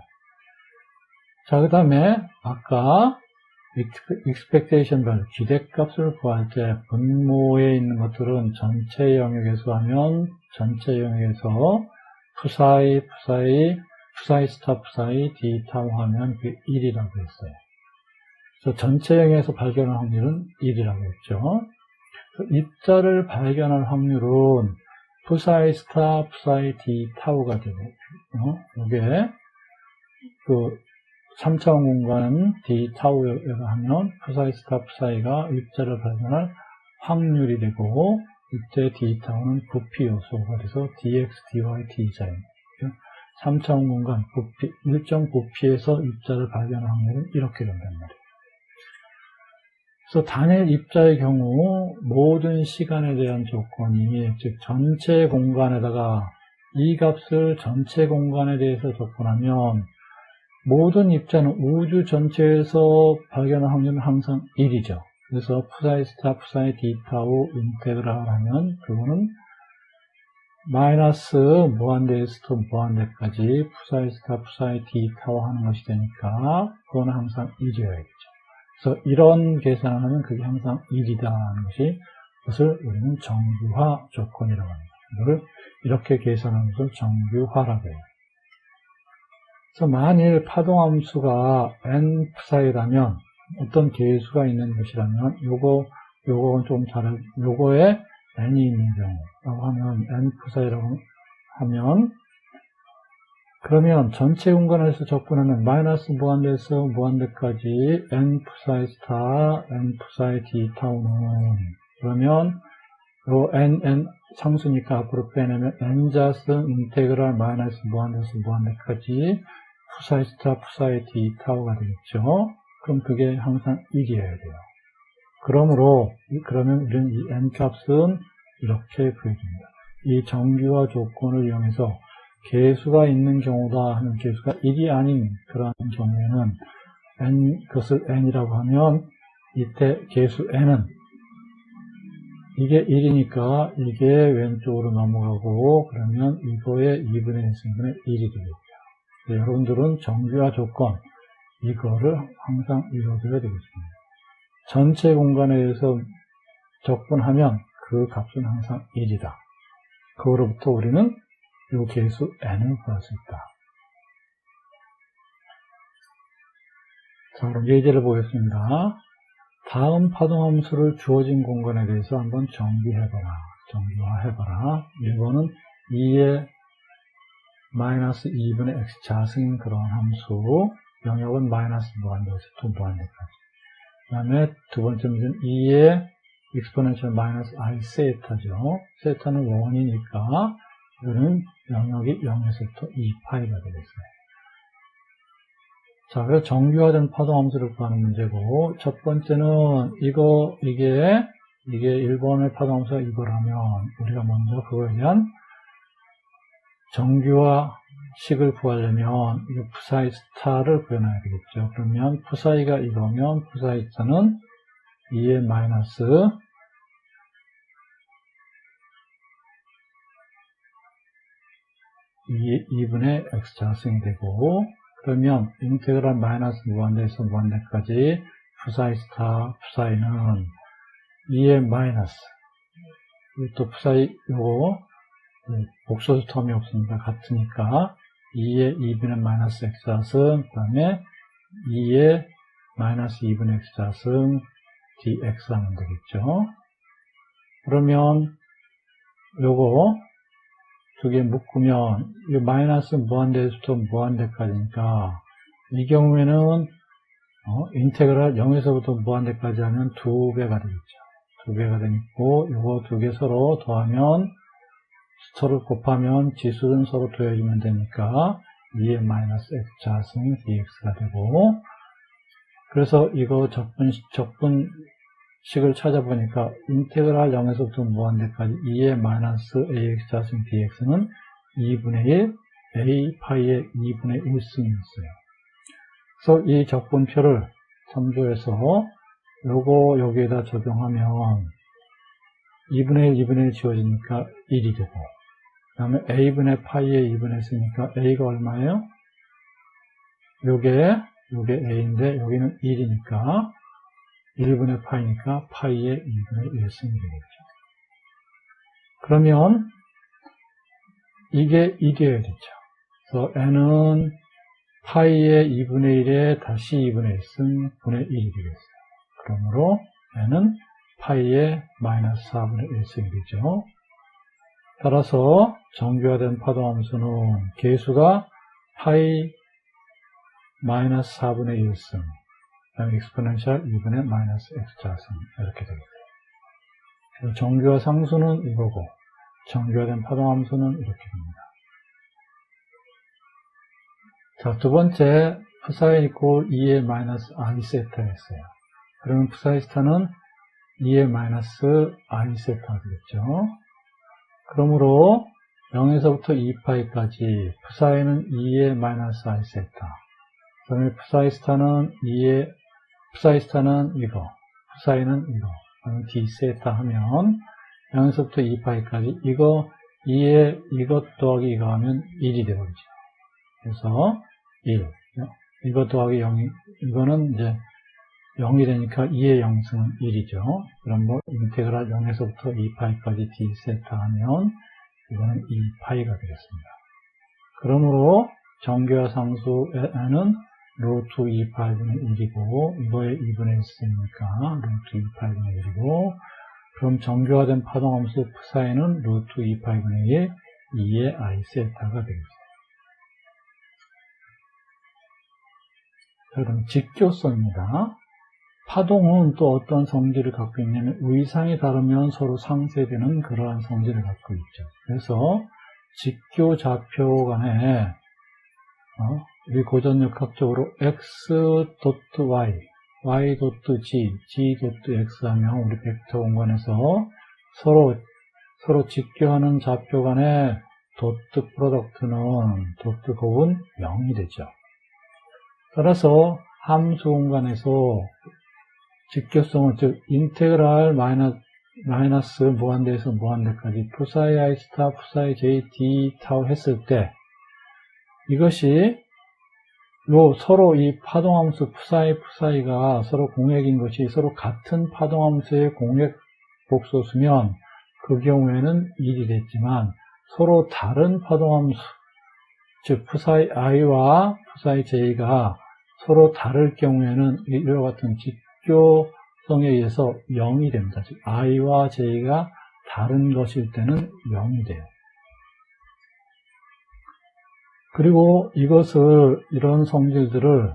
자, 그 다음에 아까 expectation value, 기대값을 구할 때 분모에 있는 것들은 전체 영역에서 하면 전체 영역에서 푸사이 스타 푸사이 d 타우 하면 그게 1이라고 했어요. 그래서 전체 영역에서 발견할 확률은 1이라고 했죠. 입자를 발견할 확률은 푸사이 스타 푸사이 d 타우가 되고, 이게 그 3차원 공간 d 타우라고 하면 푸사이 스타 푸사이가 입자를 발견할 확률이 되고, 이때 d 타우는 부피 요소가 돼서 dx, dy, d자입니다. 3차원 공간 부피, 일정 부피에서 입자를 발견할 확률은 이렇게 된단 말이에요. 그래서 단일 입자의 경우 모든 시간에 대한 조건이, 즉 전체 공간에다가 이 값을 전체 공간에 대해서 접근하면 모든 입자는 우주 전체에서 발견할 확률은 항상 1이죠. 그래서 푸사이 스타 푸사이 d 타우 인테그랄 하면 그거는 마이너스 무한대에서부터 무한대까지 푸사이 스타 푸사이 d 타우 하는 것이 되니까 그거는 항상 1이어야겠죠. 그래서 이런 계산을 하면 그게 항상 1이다 하는 것이, 그것을 우리는 정규화 조건이라고 합니다. 이거를 이렇게 계산하는 것을 정규화라고 해요. 그래서 만일 파동함수가 n 푸사이라면, 어떤 계수가 있는 것이라면, 요거는 좀 다른, 요거에 n이 있는 경우라고 하면, n 푸사이라고 하면, 그러면 전체 공간에서 접근하는 마이너스 무한대에서 무한대까지 n 푸사이 스타, n 푸사이 d 타우는, 그러면 요 n 상수니까 앞으로 빼내면 n자승 인테그랄 마이너스 무한대에서 무한대까지 푸사이 스타, 푸사이 d 타우가 되겠죠. 그럼 그게 항상 1이어야 돼요. 그러면 우리는 이 n 값은 이렇게 구해줍니다. 이 정규화 조건을 이용해서 계수가 있는 경우다 하는, 계수가 1이 아닌 그러한 경우에는 그것을 n이라고 하면, 이때 계수 n은 이게 1이니까 이게 왼쪽으로 넘어가고, 그러면 이거의 2분의 1승분의 1이 되겠죠. 여러분들은 정규화 조건 이거를 항상 이뤄줘야 되겠습니다. 전체 공간에 의해서 접근하면 그 값은 항상 1이다. 그거로부터 우리는 이 계수 n을 구할 수 있다. 자, 그럼 예제를 보겠습니다. 다음 파동함수를 주어진 공간에 대해서 한번 정규화해봐라. 1번은 2의 마이너스 2분의 x 자승인 그런 함수, 영역은 마이너스 무한대에서 또 무한대까지. 그 다음에 두 번째 문제는 2의 exponential 마이너스 i 세타죠. 세타는 원이니까 이거는 영역이 0에서부터 2파이가 되겠어요. 자, 그래서 정규화된 파동함수를 구하는 문제고, 첫 번째는 이게 1번의 파동함수가 이거라면, 우리가 먼저 그거에 대한 정규화식을 구하려면, 이거 푸사이 스타를 구해놔야 되겠죠. 그러면 푸사이가 이거면, 푸사이 스타는 2의 마이너스 2분의 x 자승이 되고, 그러면 인테그랄 마이너스 무한대에서 무한대까지 푸사이 스타 푸사이는 2의 마이너스, 또 푸사이 요거 복소수 텀이 없으니까 같으니까 2의 2분의 마이너스 x 자승, 그 다음에 2의 마이너스 2분의 x 자승 dx 하면 되겠죠. 그러면 요거 두 개 묶으면 이 마이너스 무한대에서부터 무한대까지니까, 이 경우에는 인테그랄 0에서부터 무한대까지 하면 2배가 되겠죠. 2배가 되고, 요거 두 개 서로 더하면, 서로 곱하면 지수는 서로 더해주면 되니까 2의 마이너스 x 자승 dx가 되고, 그래서 이거 적분식을 찾아보니까 인테그랄 0에서부터 무한대까지 2의 마이너스 ax 자승 dx는 2분의 1 a 파이의 2분의 1승이었어요. 그래서 이 적분표를 참조해서 요거 여기에다 적용하면 2분의 1, 2분의 1 지워지니까 1이 되고, 그 다음에 a분의 파이의 2분의 1이니까 a가 얼마예요? 요게 a인데 여기는 1이니까 1분의 파이니까 파이의 2분의 1승이 되겠죠. 그러면 이게 1이어야 되죠. 그래서 n은 파이의 2분의 1에 다시 2분의 1승 분의 1이 되겠어요. 그러므로 n은 파이의 마이너스 4분의 1승이 되죠. 따라서 정교화된 파동함수는 계수가 파이 마이너스 4분의 1승, exponential 2분의 마이너스 x자승 이렇게 되겠어요. 정교화 상수는 이거고 정교화된 파동함수는 이렇게 됩니다. 자, 두 번째 psi equal 2의 마이너스 i 세타였어요. 그러면 psi 스타는 2의 마이너스 i 세타가 되겠죠. 그러므로 0에서부터 2파이까지 psi는 2의 마이너스 i 세타. 그다음에 psi 스타는 이거, psi는 이거, d 세타 하면 0에서부터 2파이까지 이거 2에 이것 더하기 이거 하면 1이 되어버리죠. 그래서 1, 이거 더하기 0이, 이거는 이제 0이 되니까 2의 0승은 1이죠. 그럼 뭐 인테그랄 0에서부터 2파이까지 d 세타 하면 이거는 2파이가 되겠습니다. 그러므로 정교화 상수에는 루트 2파이분의 1이고 이거의 2분의 1쓰니까 루트 2파이분의 1이고 그럼 정교화된 파동함수 psi는 루트 2파이분의 1 2의 i 세타가 되겠습니다. 자, 그럼 직교성입니다. 파동은 또 어떤 성질을 갖고 있냐면 위상이 다르면 서로 상쇄되는 그러한 성질을 갖고 있죠. 그래서 직교 좌표 간에 우리 고전역학적으로 x.y, y.g, g.x 하면 우리 벡터 공간에서 서로 직교하는 좌표 간의 도트 프로덕트는 도트 곱은 0이 되죠. 따라서 함수 공간에서 직교성을 즉 인테그랄 마이너스 무한대에서 무한대까지 psi i 스타, psi j, d 타우 했을 때 이것이 서로 이 파동함수 psi가 서로 공액인 것이 서로 같은 파동함수의 공액 복소수면 그 경우에는 1이 됐지만 서로 다른 파동함수 즉 psi i와 psi j가 서로 다를 경우에는 이와 같은 직교성에 의해서 0이 됩니다. 즉 i와 j가 다른 것일 때는 0이 돼요. 그리고 이런 성질들을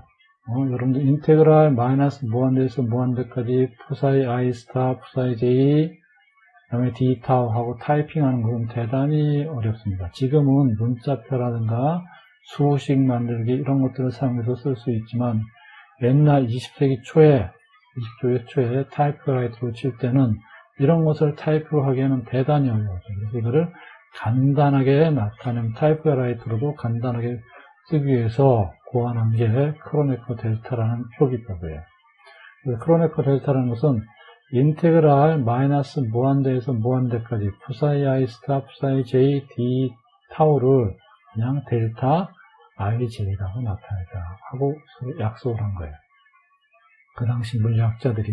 여러분들 인테그랄 마이너스 무한대에서 무한대까지 psi i 스타, psi j, 그다음에 d 타우 하고 타이핑하는 것은 대단히 어렵습니다. 지금은 문자표라든가 수식 만들기 이런 것들을 사용해서 쓸 수 있지만 옛날 20세기 초에 타이프라이터로 칠 때는 이런 것을 타이프로 하기에는 대단히 어려워요. 그래서 이거를 간단하게 나타낸 타이프라이터로도 간단하게 쓰기 위해서 고안한 게 크로네커 델타라는 표기법이에요. 크로네커 델타라는 것은 인테그랄 마이너스 무한대에서 무한대까지 psi i 스타, psi j, d 타우를 그냥 델타 ij라고 나타내자 하고 약속을 한 거예요. 그 당시 물리학자들이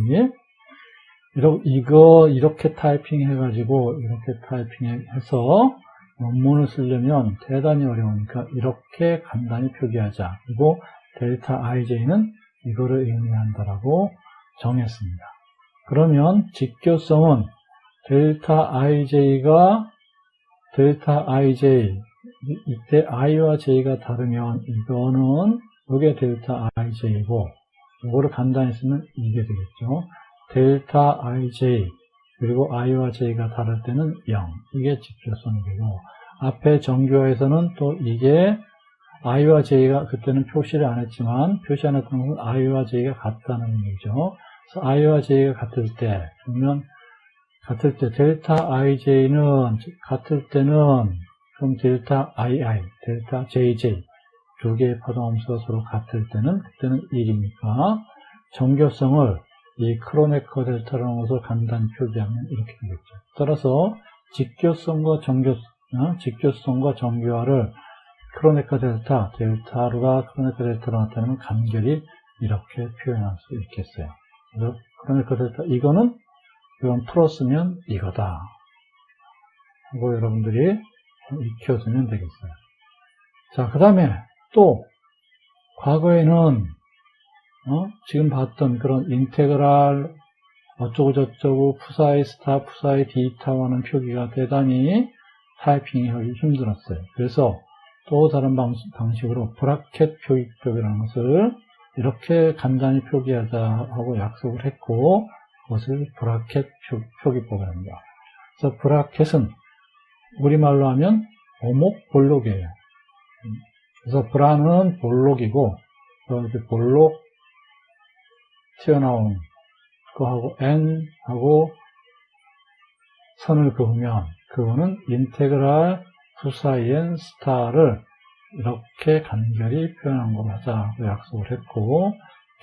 이렇게 타이핑해가지고 이렇게 타이핑해서 원문을 쓰려면 대단히 어려우니까 이렇게 간단히 표기하자. 그리고 델타 ij는 이거를 의미한다라고 정했습니다. 그러면 직교성은 델타 ij 이때 i와 j가 다르면 이거는 이게 델타 ij이고 이거를 간단히 쓰면 이게 되겠죠. 델타 ij 그리고 i와 j가 다를 때는 0 이게 직교성이 되고 앞에 정교화에서는 또 이게 i와 j가 그때는 표시를 안 했지만 표시 안 했던 것은 i와 j가 같다는 의미죠. 그래서 i와 j가 같을 때 그러면 같을 때 델타 ij는 같을 때는 그럼 델타 ii, 델타 jj 두 개의 파동함수가 서로 같을 때는 그때는 1이니까 정교성을 이 크로네커 델타라는 것을 간단히 표기하면 이렇게 되겠죠. 따라서 직교성과 정교화를 크로네커 델타가 크로네커 델타로 나타내면 간결히 이렇게 표현할 수 있겠어요. 그래서 크로네커 델타, 이건 풀었으면 이거다 하고 여러분들이 익혀두면 되겠어요. 자, 그 다음에 또 과거에는 지금 봤던 그런 인테그랄 어쩌고저쩌고 푸사이 스타, 푸사이 디타라는 표기가 대단히 타이핑이 하기 힘들었어요. 그래서 또 다른 방식으로 브라켓 표기법이라는 것을 이렇게 간단히 표기하자 하고 약속을 했고, 그것을 브라켓 표기법이라고 합니다. 그래서 브라켓은 우리말로 하면 오목볼록이에요. 그래서 브라는 볼록이고, 이렇게 볼록 튀어나온 거하고 n하고 선을 그으면 그거는 인테그랄 푸사이엔 스타를 이렇게 간결히 표현한 걸로 하자고 약속을 했고,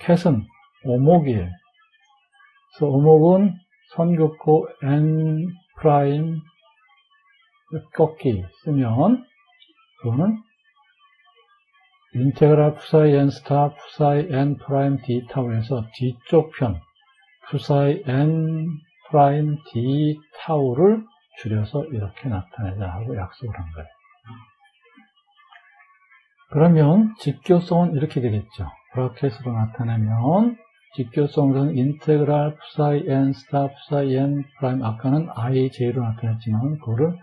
캣은 오목이에요. 그래서 오목은 선 긋고 n 프라임 꺾기 쓰면 그거는 인테그랄 푸사이 n 스타 푸사이 n 프라임 d 타우에서 뒤쪽 편 푸사이 n 프라임 d 타우를 줄여서 이렇게 나타내자 하고 약속을 한 거예요. 그러면 직교성은 이렇게 되겠죠. 브라켓으로 나타내면 직교성은 인테그랄 푸사이 n 스타 푸사이 n 프라임, 아까는 ij로 나타냈지만 그거를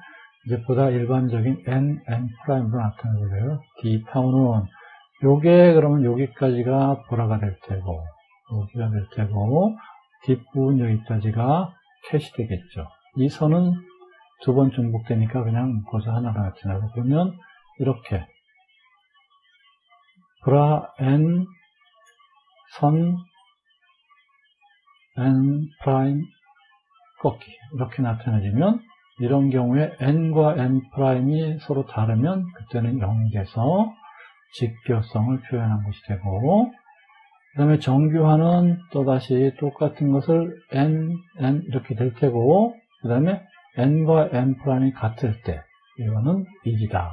이제 보다 일반적인 n 프라임으로 나타내고요. d 타우는 요게 그러면 여기까지가 보라가 될 테고, 여기가 될 테고, 뒷부분 여기까지가 캣이 되겠죠. 이 선은 두 번 중복되니까 그냥 거기서 하나로 나타나고, 그러면 이렇게 브라 n 선 n 프라임 꺾기 이렇게 나타내지면, 이런 경우에 n과 n 프라임이 서로 다르면 그때는 0이 돼서 직교성을 표현한 것이 되고, 그 다음에 정규화는 또다시 똑같은 것을 n 이렇게 될 테고, 그 다음에 n과 n 프라임이 같을 때 이거는 1이다.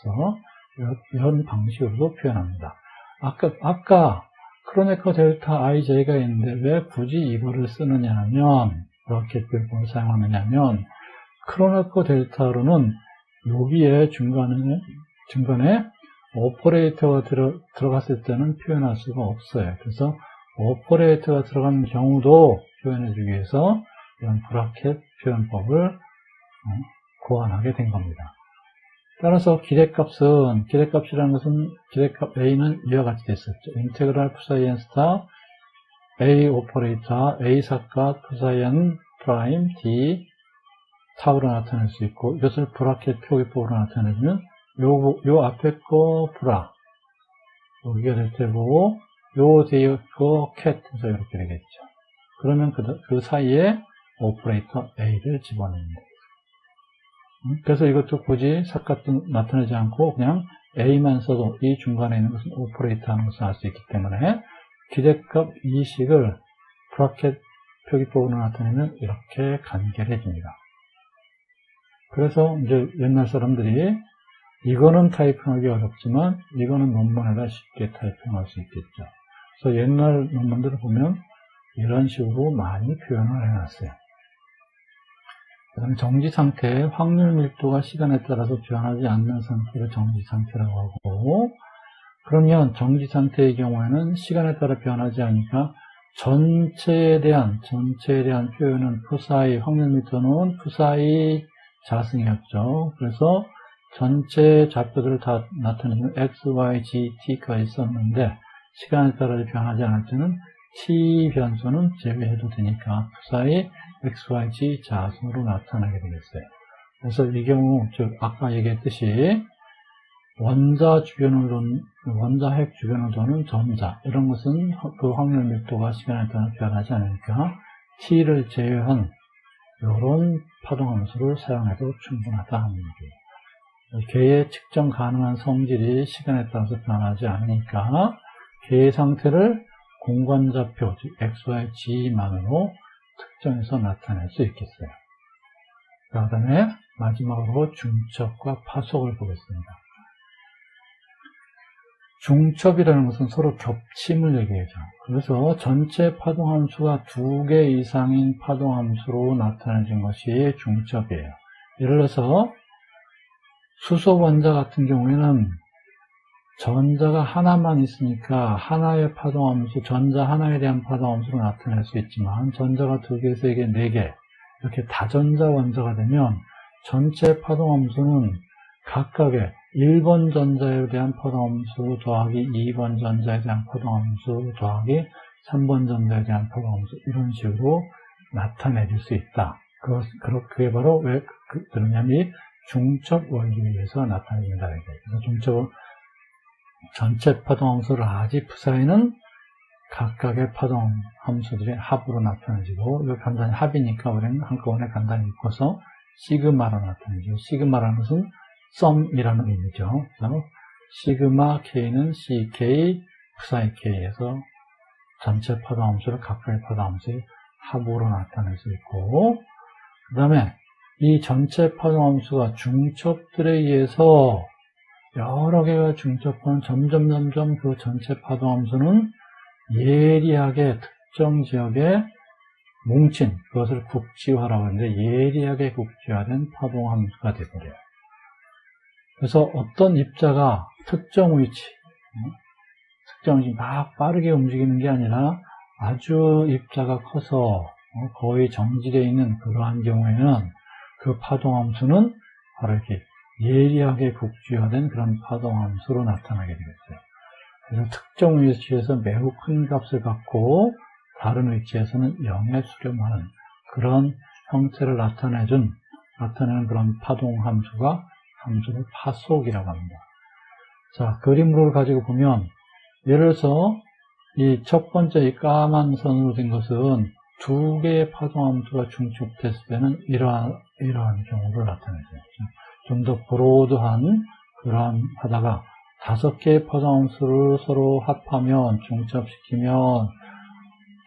그래서 이런 방식으로도 표현합니다. 아까 크로네커 델타 ij가 있는데 왜 굳이 이거를 쓰느냐 하면, 브라켓 표기법을 사용하느냐면, 크로네커 델타로는 여기에 중간에 오퍼레이터가 들어갔을 때는 표현할 수가 없어요. 그래서 오퍼레이터가 들어가는 경우도 표현해주기 위해서 이런 브라켓 표현법을 고안하게 된 겁니다. 따라서 기대값이라는 것은 기대값 a는 이와 같이 됐었죠. 인테그랄 푸사이 n 스타 a 오퍼레이터 a 삭각 푸사이 n 프라임 d 타우로 나타낼 수 있고, 이것을 브라켓 표기법으로 나타내주면 요 앞에 거 브라 여기가 될 테고, 요 뒤에 거 캣에서 이렇게 되겠죠. 그러면 그 사이에 오퍼레이터 a를 집어넣습니다. 그래서 이것도 굳이 삭각도 나타내지 않고 그냥 a만 써도 이 중간에 있는 것은 오퍼레이터 하는 것을 알 수 있기 때문에 기대값 이식을 브라켓 표기법으로 나타내면 이렇게 간결해집니다. 그래서 이제 옛날 사람들이 이거는 타이핑하기 어렵지만 이거는 논문에다 쉽게 타이핑할 수 있겠죠. 그래서 옛날 논문들을 보면 이런 식으로 많이 표현을 해놨어요. 그다음에 정지 상태의 확률 밀도가 시간에 따라서 변하지 않는 상태를 정지 상태라고 하고, 그러면 정지 상태의 경우에는 시간에 따라 변하지 않으니까 전체에 대한 표현은 푸사이, 확률 밀도는 푸사이 자승이었죠. 그래서 전체 좌표들을 다 나타내는 x, y, g, t까지 썼는데, 시간에 따라 변하지 않을 때는 t 변수는 제외해도 되니까 푸사이 x, y, g 자승으로 나타나게 되겠어요. 그래서 이 경우, 즉 아까 얘기했듯이 원자 핵 주변을 도는 전자, 이런 것은 그 확률 밀도가 시간에 따라 변하지 않으니까 t를 제외한 이런 파동 함수를 사용해도 충분하다 하는 얘기예요. 개의 측정 가능한 성질이 시간에 따라서 변하지 않으니까 개의 상태를 공간좌표, 즉 x, y, g만으로 특정해서 나타낼 수 있겠어요. 그 다음에 마지막으로 중첩과 파속을 보겠습니다. 중첩이라는 것은 서로 겹침을 얘기하죠. 그래서 전체 파동함수가 2개 이상인 파동함수로 나타내진 것이 중첩이에요. 예를 들어서 수소 원자 같은 경우에는 전자가 하나만 있으니까 하나의 파동함수, 전자 하나에 대한 파동함수로 나타낼 수 있지만 전자가 2개, 3개, 4개 이렇게 다전자 원자가 되면 전체 파동함수는 각각의 1번 전자에 대한 파동함수 더하기 2번 전자에 대한 파동함수 더하기 3번 전자에 대한 파동함수 이런 식으로 나타내릴 수 있다. 그게 바로 왜 그러냐면 중첩 원리에 의해서 나타냅니다. 그래서 중첩은 전체 파동함수를 하지 푸사이는 각각의 파동함수들의 합으로 나타내지고 이거 간단히 합이니까 우리는 한꺼번에 간단히 묶어서 시그마로 나타내죠. 시그마라는 것은 썸이라는 의미죠. 그래서 시그마 K는 CK, 푸사이 K에서 전체 파동함수를 각각의 파동함수의 합으로 나타낼 수 있고, 그 다음에 이 전체 파동함수가 중첩들에 의해서 여러 개가 중첩하는 점점 그 전체 파동함수는 예리하게 특정 지역에 뭉친 그것을 국지화라고 하는데 예리하게 국지화된 파동함수가 되버려요. 그래서 어떤 입자가 특정 위치, 특정 막 빠르게 움직이는 게 아니라 아주 입자가 커서 거의 정지되어 있는 그러한 경우에는 그 파동함수는 바로 이렇게 예리하게 국지화된 그런 파동함수로 나타나게 되겠어요. 그래서 특정 위치에서 매우 큰 값을 갖고 다른 위치에서는 0에 수렴하는 그런 형태를 나타내는 그런 파동함수가 함수를 파속이라고 합니다. 자, 그림으로 가지고 보면 예를 들어서 이 첫 번째 이 까만 선으로 된 것은 2개의 파동함수가 중첩됐을 때는 이러한 경우를 나타내죠. 좀 더 브로드한 그러한 하다가 5개의 파동함수를 서로 합하면 중첩시키면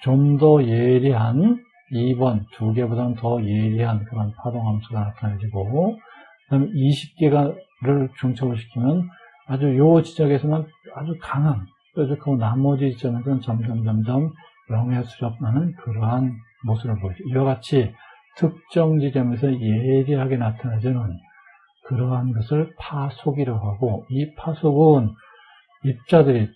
좀 더 예리한 2번 2개보다는 더 예리한 그런 파동함수가 나타내지고 그다음에 20개를 중첩을 시키면 아주 요 지점에서만 아주 강한 뾰족하고 나머지 지점에서는 점점 0에 수렴하는 그러한 모습을 보이죠. 이와 같이 특정 지점에서 예리하게 나타내지는 그러한 것을 파속이라고 하고, 이 파속은 입자들이,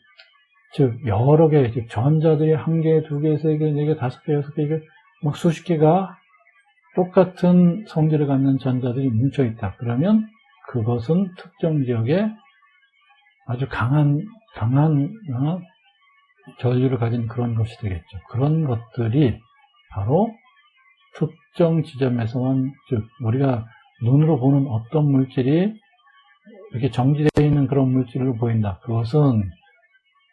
즉 여러 개, 즉 전자들이 1개, 2개, 3개, 4개, 5개, 6개, 이게 막 수십 개가 똑같은 성질을 갖는 전자들이 뭉쳐 있다. 그러면 그것은 특정 지역에 아주 강한 전류를 가진 그런 것이 되겠죠. 그런 것들이 바로 특정 지점에서만, 즉 우리가 눈으로 보는 어떤 물질이 이렇게 정지되어 있는 그런 물질로 보인다. 그것은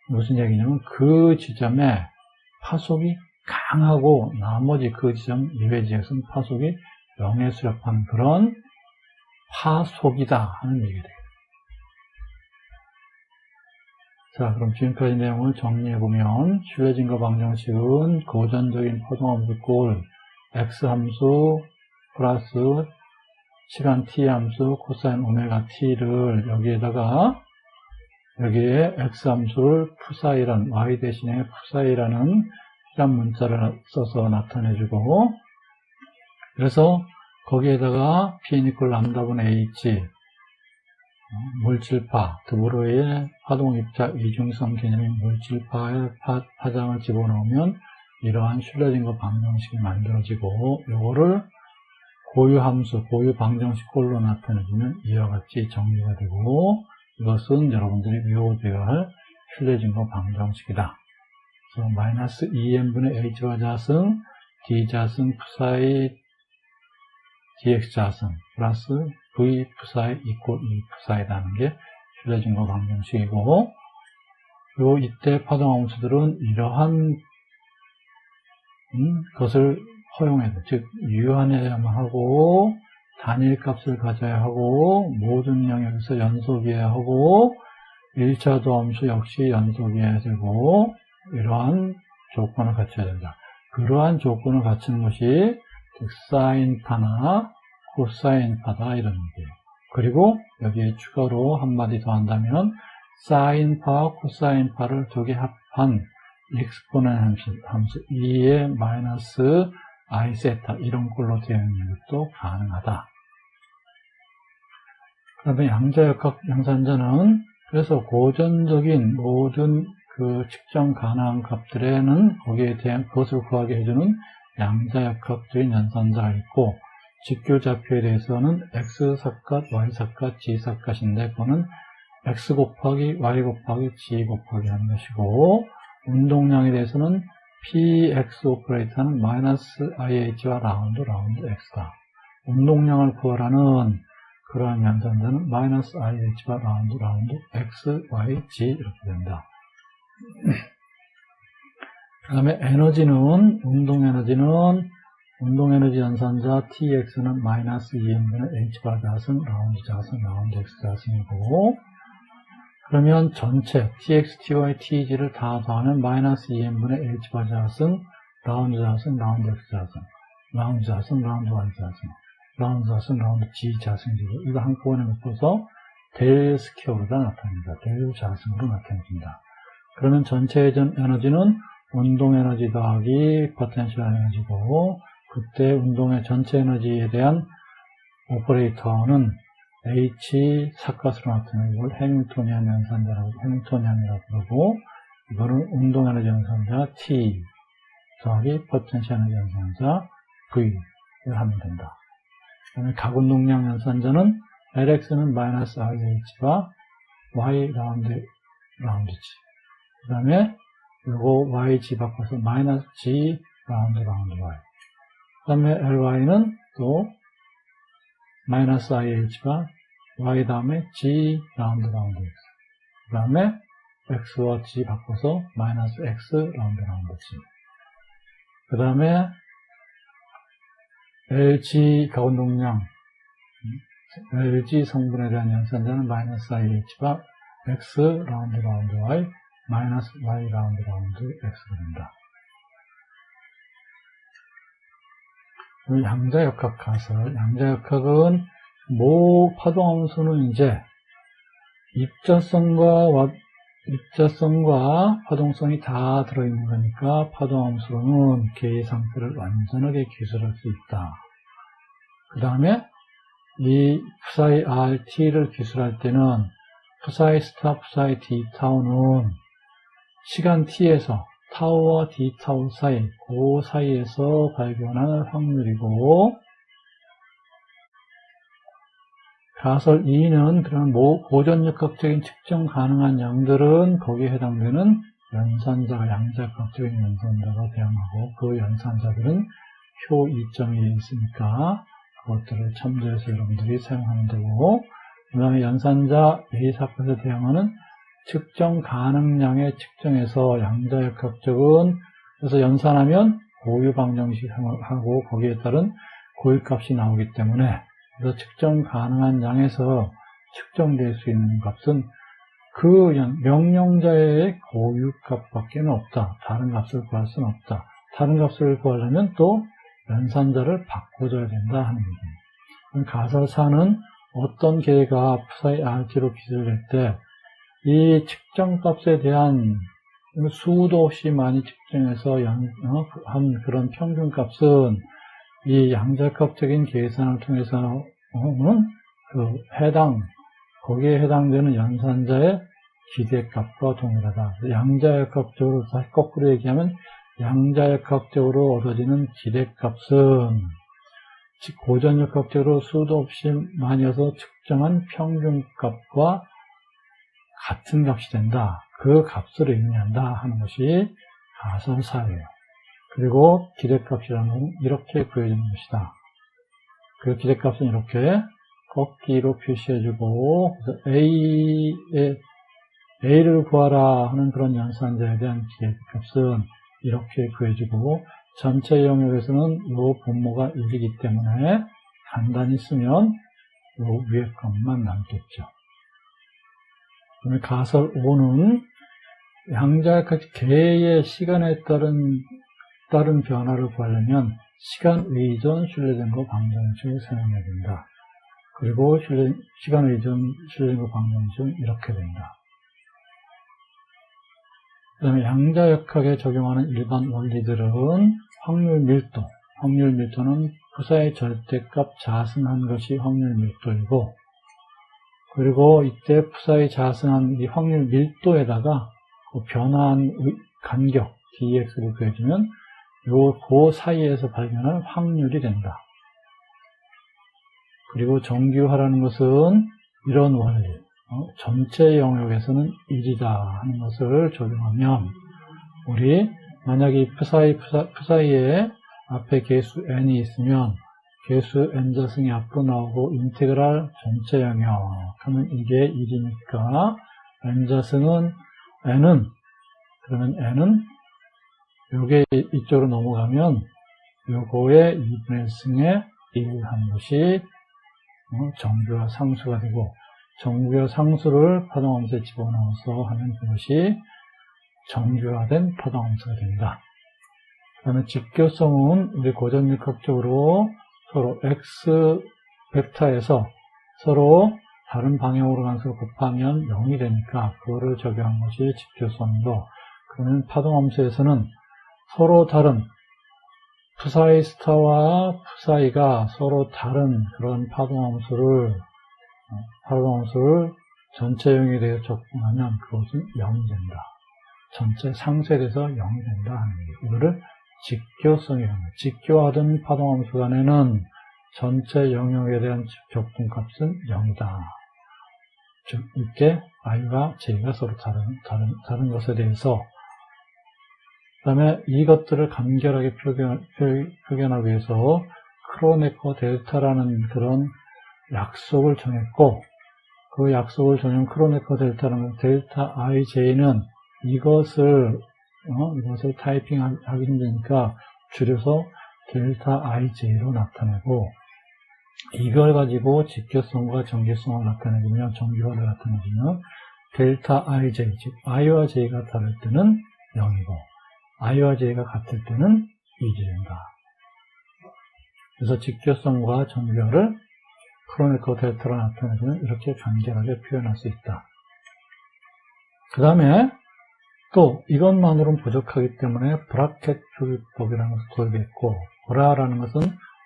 무슨 얘기냐면 그 지점에 파속이 강하고 나머지 그 지점 이외 지역은 파속이 0에 수렴한 그런 파속이다 하는 얘기가 되겠습니다. 자, 그럼 지금까지 내용을 정리해보면 슐레징거 방정식은 고전적인 파동함수 꼴 x함수 플러스 시간 t함수 코사인 오메가 t를 여기에 x함수를 푸사이라는 y 대신에 푸사이라는 시간 문자를 써서 나타내주고, 그래서 거기에다가 p 이퀄 람다분의 h 물질파, 드보로의 파동입자 이중성 개념인 물질파의 파장을 집어넣으면 이러한 슐레징거 방정식이 만들어지고, 요거를 고유 방정식 꼴로 나타내주면 이와 같이 정리가 되고, 이것은 여러분들이 외워둬야 할 슐레징거 방정식이다. 그래서 마이너스 2n분의 h와 자승, d 자승 푸사이 dx 자승 플러스 v 푸사이 이꼴 2 푸사이라는 게 슐레징거 방정식이고, 이때 파동함수들은 이러한 것을 허용해야 돼. 즉 유한해야만 하고 단일값을 가져야 하고 모든 영역에서 연속이어야 하고 1차 도함수 역시 연속이어야 되고 이러한 조건을 갖춰야 된다. 그러한 조건을 갖추는 것이 사인파나 코사인파다 이런 얘기예요. 그리고 여기에 추가로 한마디 더 한다면 사인파와 코사인파를 두 개 합한 exponent 함수 2의 마이너스 i 세타 이런 꼴로 되어 있는 것도 가능하다. 그다음에 양자역학 양산자는 그래서 고전적인 모든 그 측정 가능한 값들에는 거기에 대한 그것을 구하게 해주는 양자역학적인 연산자가 있고 직교좌표에 대해서는 x사값, y사값, g사값인데 그거는 x 곱하기 y 곱하기 g 곱하기 하는 것이고 운동량에 대해서는 px 오퍼레이터는 마이너스 ih와 라운드 x다. 운동량을 구하라는 그러한 연산자는 마이너스 ih와 라운드 x, y, g 이렇게 된다. 그 다음에 에너지는 운동에너지 연산자 tx는 마이너스 2n분의 h바 자승, 라운드 x 자승이고 그러면 전체 tx, ty, tg를 다 더하면 마이너스 2n분의 h바 자승, 라운드 x 자승, 라운드 y 자승, 라운드 g 자승이고 이거 한꺼번에 묶어서 델 스퀘어로다 나타냅니다. 델 자승으로 나타냅니다. 그러면 전체 에너지는 운동 에너지 더하기 포텐셜 에너지고 그때 운동의 전체 에너지에 대한 오퍼레이터는 H 사값으로 나타내고 이걸 해밍토니안 연산자라고 해밍토니안이라고 부르고 이거는 운동 에너지 연산자 T 더하기 포텐셜 에너지 연산자 V를 하면 된다. 그다음에 각운동량 연산자는 LX는 마이너스 IH가 Y 라운드 G 그 다음에 요거 YG 바꿔서 마이너스 G 라운드 Y 그 다음에 LY는 또 마이너스 IH가 Y 다음에 G 라운드 X 그 다음에 X와 G 바꿔서 마이너스 X 라운드 G 그 다음에 LG 가운동량 LG 성분에 대한 연산자는 마이너스 IH가 X 라운드 Y 마이너스 Y 라운드 X가 된다. 양자역학 가설. 양자역학은 파동함수는 이제 입자성과 파동성이 다 들어있는 거니까 파동함수로는 계의 상태를 완전하게 기술할 수 있다. 그 다음에 이 psi RT를 기술할 때는 psi 스타, psi D 타우는 시간 t에서 타우와 d 타우 사이, 그 사이에서 발견할 확률이고 가설 2는 그런 고전역학적인 측정 가능한 양들은 거기에 해당되는 연산자가 양자역학적인 연산자가 대항하고 그 연산자들은 표 2.1이 있으니까 그것들을 참조해서 여러분들이 사용하면 되고 그 다음에 연산자 A사건에 대항하는 측정 가능량의 측정에서 양자역학적은 그래서 연산하면 고유 방정식 하고 거기에 따른 고유값이 나오기 때문에 그래서 측정 가능한 양에서 측정될 수 있는 값은 그 명령자의 고유값밖에 없다. 다른 값을 구할 수는 없다. 다른 값을 구하려면 또 연산자를 바꿔줘야 된다 하는 얘기입니다. 가설사는 어떤 계가 psi RT로 기술될 때 이 측정값에 대한 수도 없이 많이 측정해서 한 그런 평균값은 이 양자역학적인 계산을 통해서는 거기에 해당되는 연산자의 기대값과 동일하다. 양자역학적으로 다시 거꾸로 얘기하면 양자역학적으로 얻어지는 기대값은 고전역학적으로 수도 없이 많이 해서 측정한 평균값과 같은 값이 된다. 그 값을 의미한다 하는 것이 가설사예요. 그리고 기대값이라는 건 이렇게 구해주는 것이다. 그 기대값은 이렇게 꺾기로 표시해주고 A를 구하라 하는 그런 연산자에 대한 기대값은 이렇게 구해주고 전체 영역에서는 이 분모가 1이기 때문에 간단히 쓰면 이 위에 것만 남겠죠. 가설 5는 양자역학 계의 시간에 따른 변화를 구하려면 시간 의존 신뢰증거 방정식을 사용해야 된다. 그리고 시간 의존 신뢰증거 방정식은 이렇게 된다. 그 다음에 양자역학에 적용하는 일반 원리들은 확률 밀도. 확률 밀도는 푸사의 절대값 자승한 것이 확률 밀도이고, 그리고 이때 푸사의 자승한 이 확률 밀도에다가 그 변화한 간격 dx를 구해주면 그 사이에서 발견할 확률이 된다. 그리고 정규화라는 것은 이런 원리, 전체 영역에서는 1이다 하는 것을 적용하면, 우리 만약에 이 푸사이에 앞에 개수 n이 있으면 개수 n자승이 앞으로 나오고 인테그랄 전체 영역 하면 이게 1이니까 n자승은 n은, 그러면 n은 요게 이쪽으로 넘어가면 요거의 2분의 승에 1 하는 것이 정규화 상수가 되고, 정규화 상수를 파동함수에 집어넣어서 하면 그것이 정규화된 파동함수가 된다. 그 다음에 직교성은 우리 고전역학적으로 서로 x 벡터에서 서로 다른 방향으로 간 수를 곱하면 0이 되니까 그거를 적용한 것이 직교성이고, 그러면 파동함수에서는 서로 다른 푸사이 스타와 푸사이가 서로 다른 그런 파동함수를 전체 영역에 대해서 적분하면 그것은 0이 된다. 전체 상수에 대해서 0이 된다 하는 게, 이거를 직교성이라는 거예요. 직교하던 파동함수 간에는 전체 영역에 대한 적분값은 0이다. 즉, 이때 i와 j가 서로 다른 것에 대해서, 그 다음에 이것들을 간결하게 표현하기 위해서 크로네커 델타라는 그런 약속을 정했고, 그 약속을 정한 크로네커 델타라는 델타 ij는 이것을 타이핑하기 힘드니까 줄여서 델타 ij로 나타내고, 이걸 가지고 직교성과 정규성을 나타내주면, 정규화를 나타내주면 델타 ij, 즉 i와 j가 다를 때는 0이고 i와 j가 같을 때는 1이 된다. 그래서 직교성과 정규화를 크로네커 델타로 나타내주면 이렇게 간결하게 표현할 수 있다. 그 다음에 또 이것만으로는 부족하기 때문에 브라켓 표기법이라는 것을 도입했고, 브라라는 것은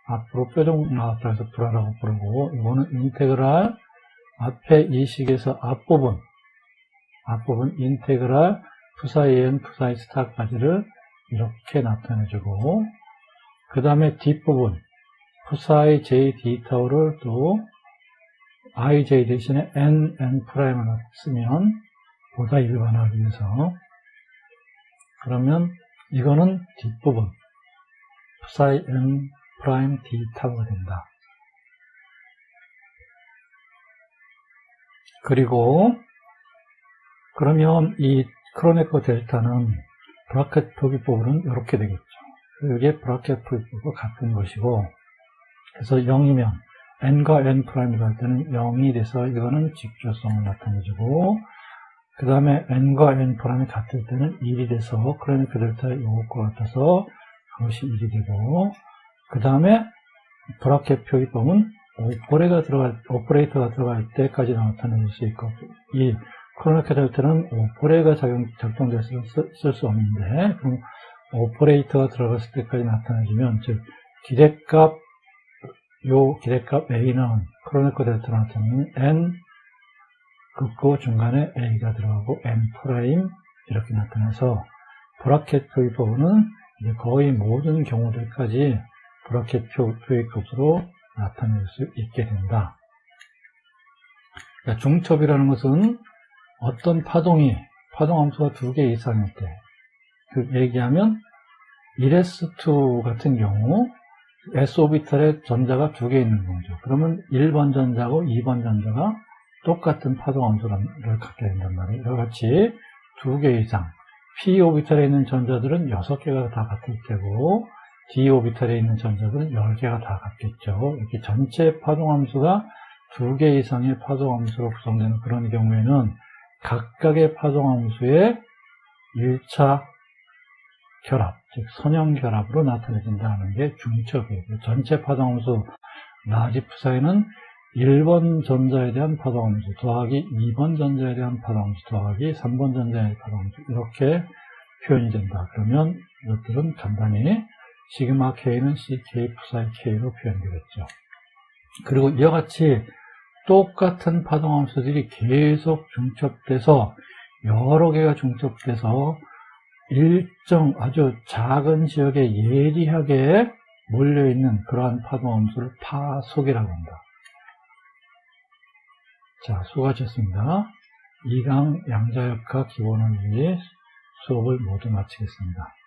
앞으로 뾰족 나왔다 해서 브라라고 부르고, 이거는 인테그랄 앞에 이 식에서 앞부분 인테그랄 푸사이 n 푸사이 스타까지를 이렇게 나타내주고, 그 다음에 뒷부분 푸사이 j d 타우를 또 ij 대신에 n 프라임을 쓰면 보다 일반화하기 위해서, 그러면 이거는 뒷부분 푸사이 n 프라임 d 타우가 된다. 그리고 그러면 이 크로네커 델타는 브라켓 표기법으로는 이렇게 되겠죠. 이게 브라켓 표기법과 같은 것이고, 그래서 0이면 n과 n 프라임이 갈 때는 0이 돼서 이거는 직교성을 나타내주고, 그 다음에 n과 n 프라임이 같을 때는 1이 돼서 크로네커 델타의 이것과 같아서 그것이 1이 되고, 그 다음에 브라켓 표기법은 오퍼레이터가 들어갈 때까지 나타낼 수 있고, 이 크로네커 델타는 오퍼레이터가 작동돼서 쓸 수 없는데, 그럼 오퍼레이터가 들어갔을 때까지 나타내주면, 즉 기대값 a는 크로네커 델타로 나타내면 n 긋고 중간에 a가 들어가고 n 프라임 이렇게 나타나서, 브라켓 표기법은 이제 거의 모든 경우들까지 브라켓 표기법으로 나타낼 수 있게 된다. 중첩이라는 것은 어떤 파동함수가 2개 이상일 때, 얘기하면 1s2 같은 경우 s 오비탈에 전자가 2개 있는 거죠. 그러면 1번 전자하고 2번 전자가 똑같은 파동함수를 갖게 된단 말이에요. 이와 같이 2개 이상, p 오비탈에 있는 전자들은 6개가 다 같을 테고 d 오비탈에 있는 전자들은 10개가 다 같겠죠. 이렇게 전체 파동함수가 2개 이상의 파동함수로 구성되는 그런 경우에는 각각의 파동함수의 1차 결합, 즉 선형결합으로 나타내진다는 게 중첩이에요. 전체 파동함수 라지 푸사이는 1번 전자에 대한 파동함수 더하기 2번 전자에 대한 파동함수 더하기 3번 전자에 대한 파동함수, 이렇게 표현이 된다. 그러면 이것들은 간단히 시그마 K는 CK psi K로 표현되겠죠. 그리고 이와 같이 똑같은 파동함수들이 계속 중첩돼서 여러 개가 중첩돼서 일정 아주 작은 지역에 예리하게 몰려있는 그러한 파동함수를 파속이라고 한다. 자, 수고하셨습니다. 2강 양자역학 기본원리 수업을 모두 마치겠습니다.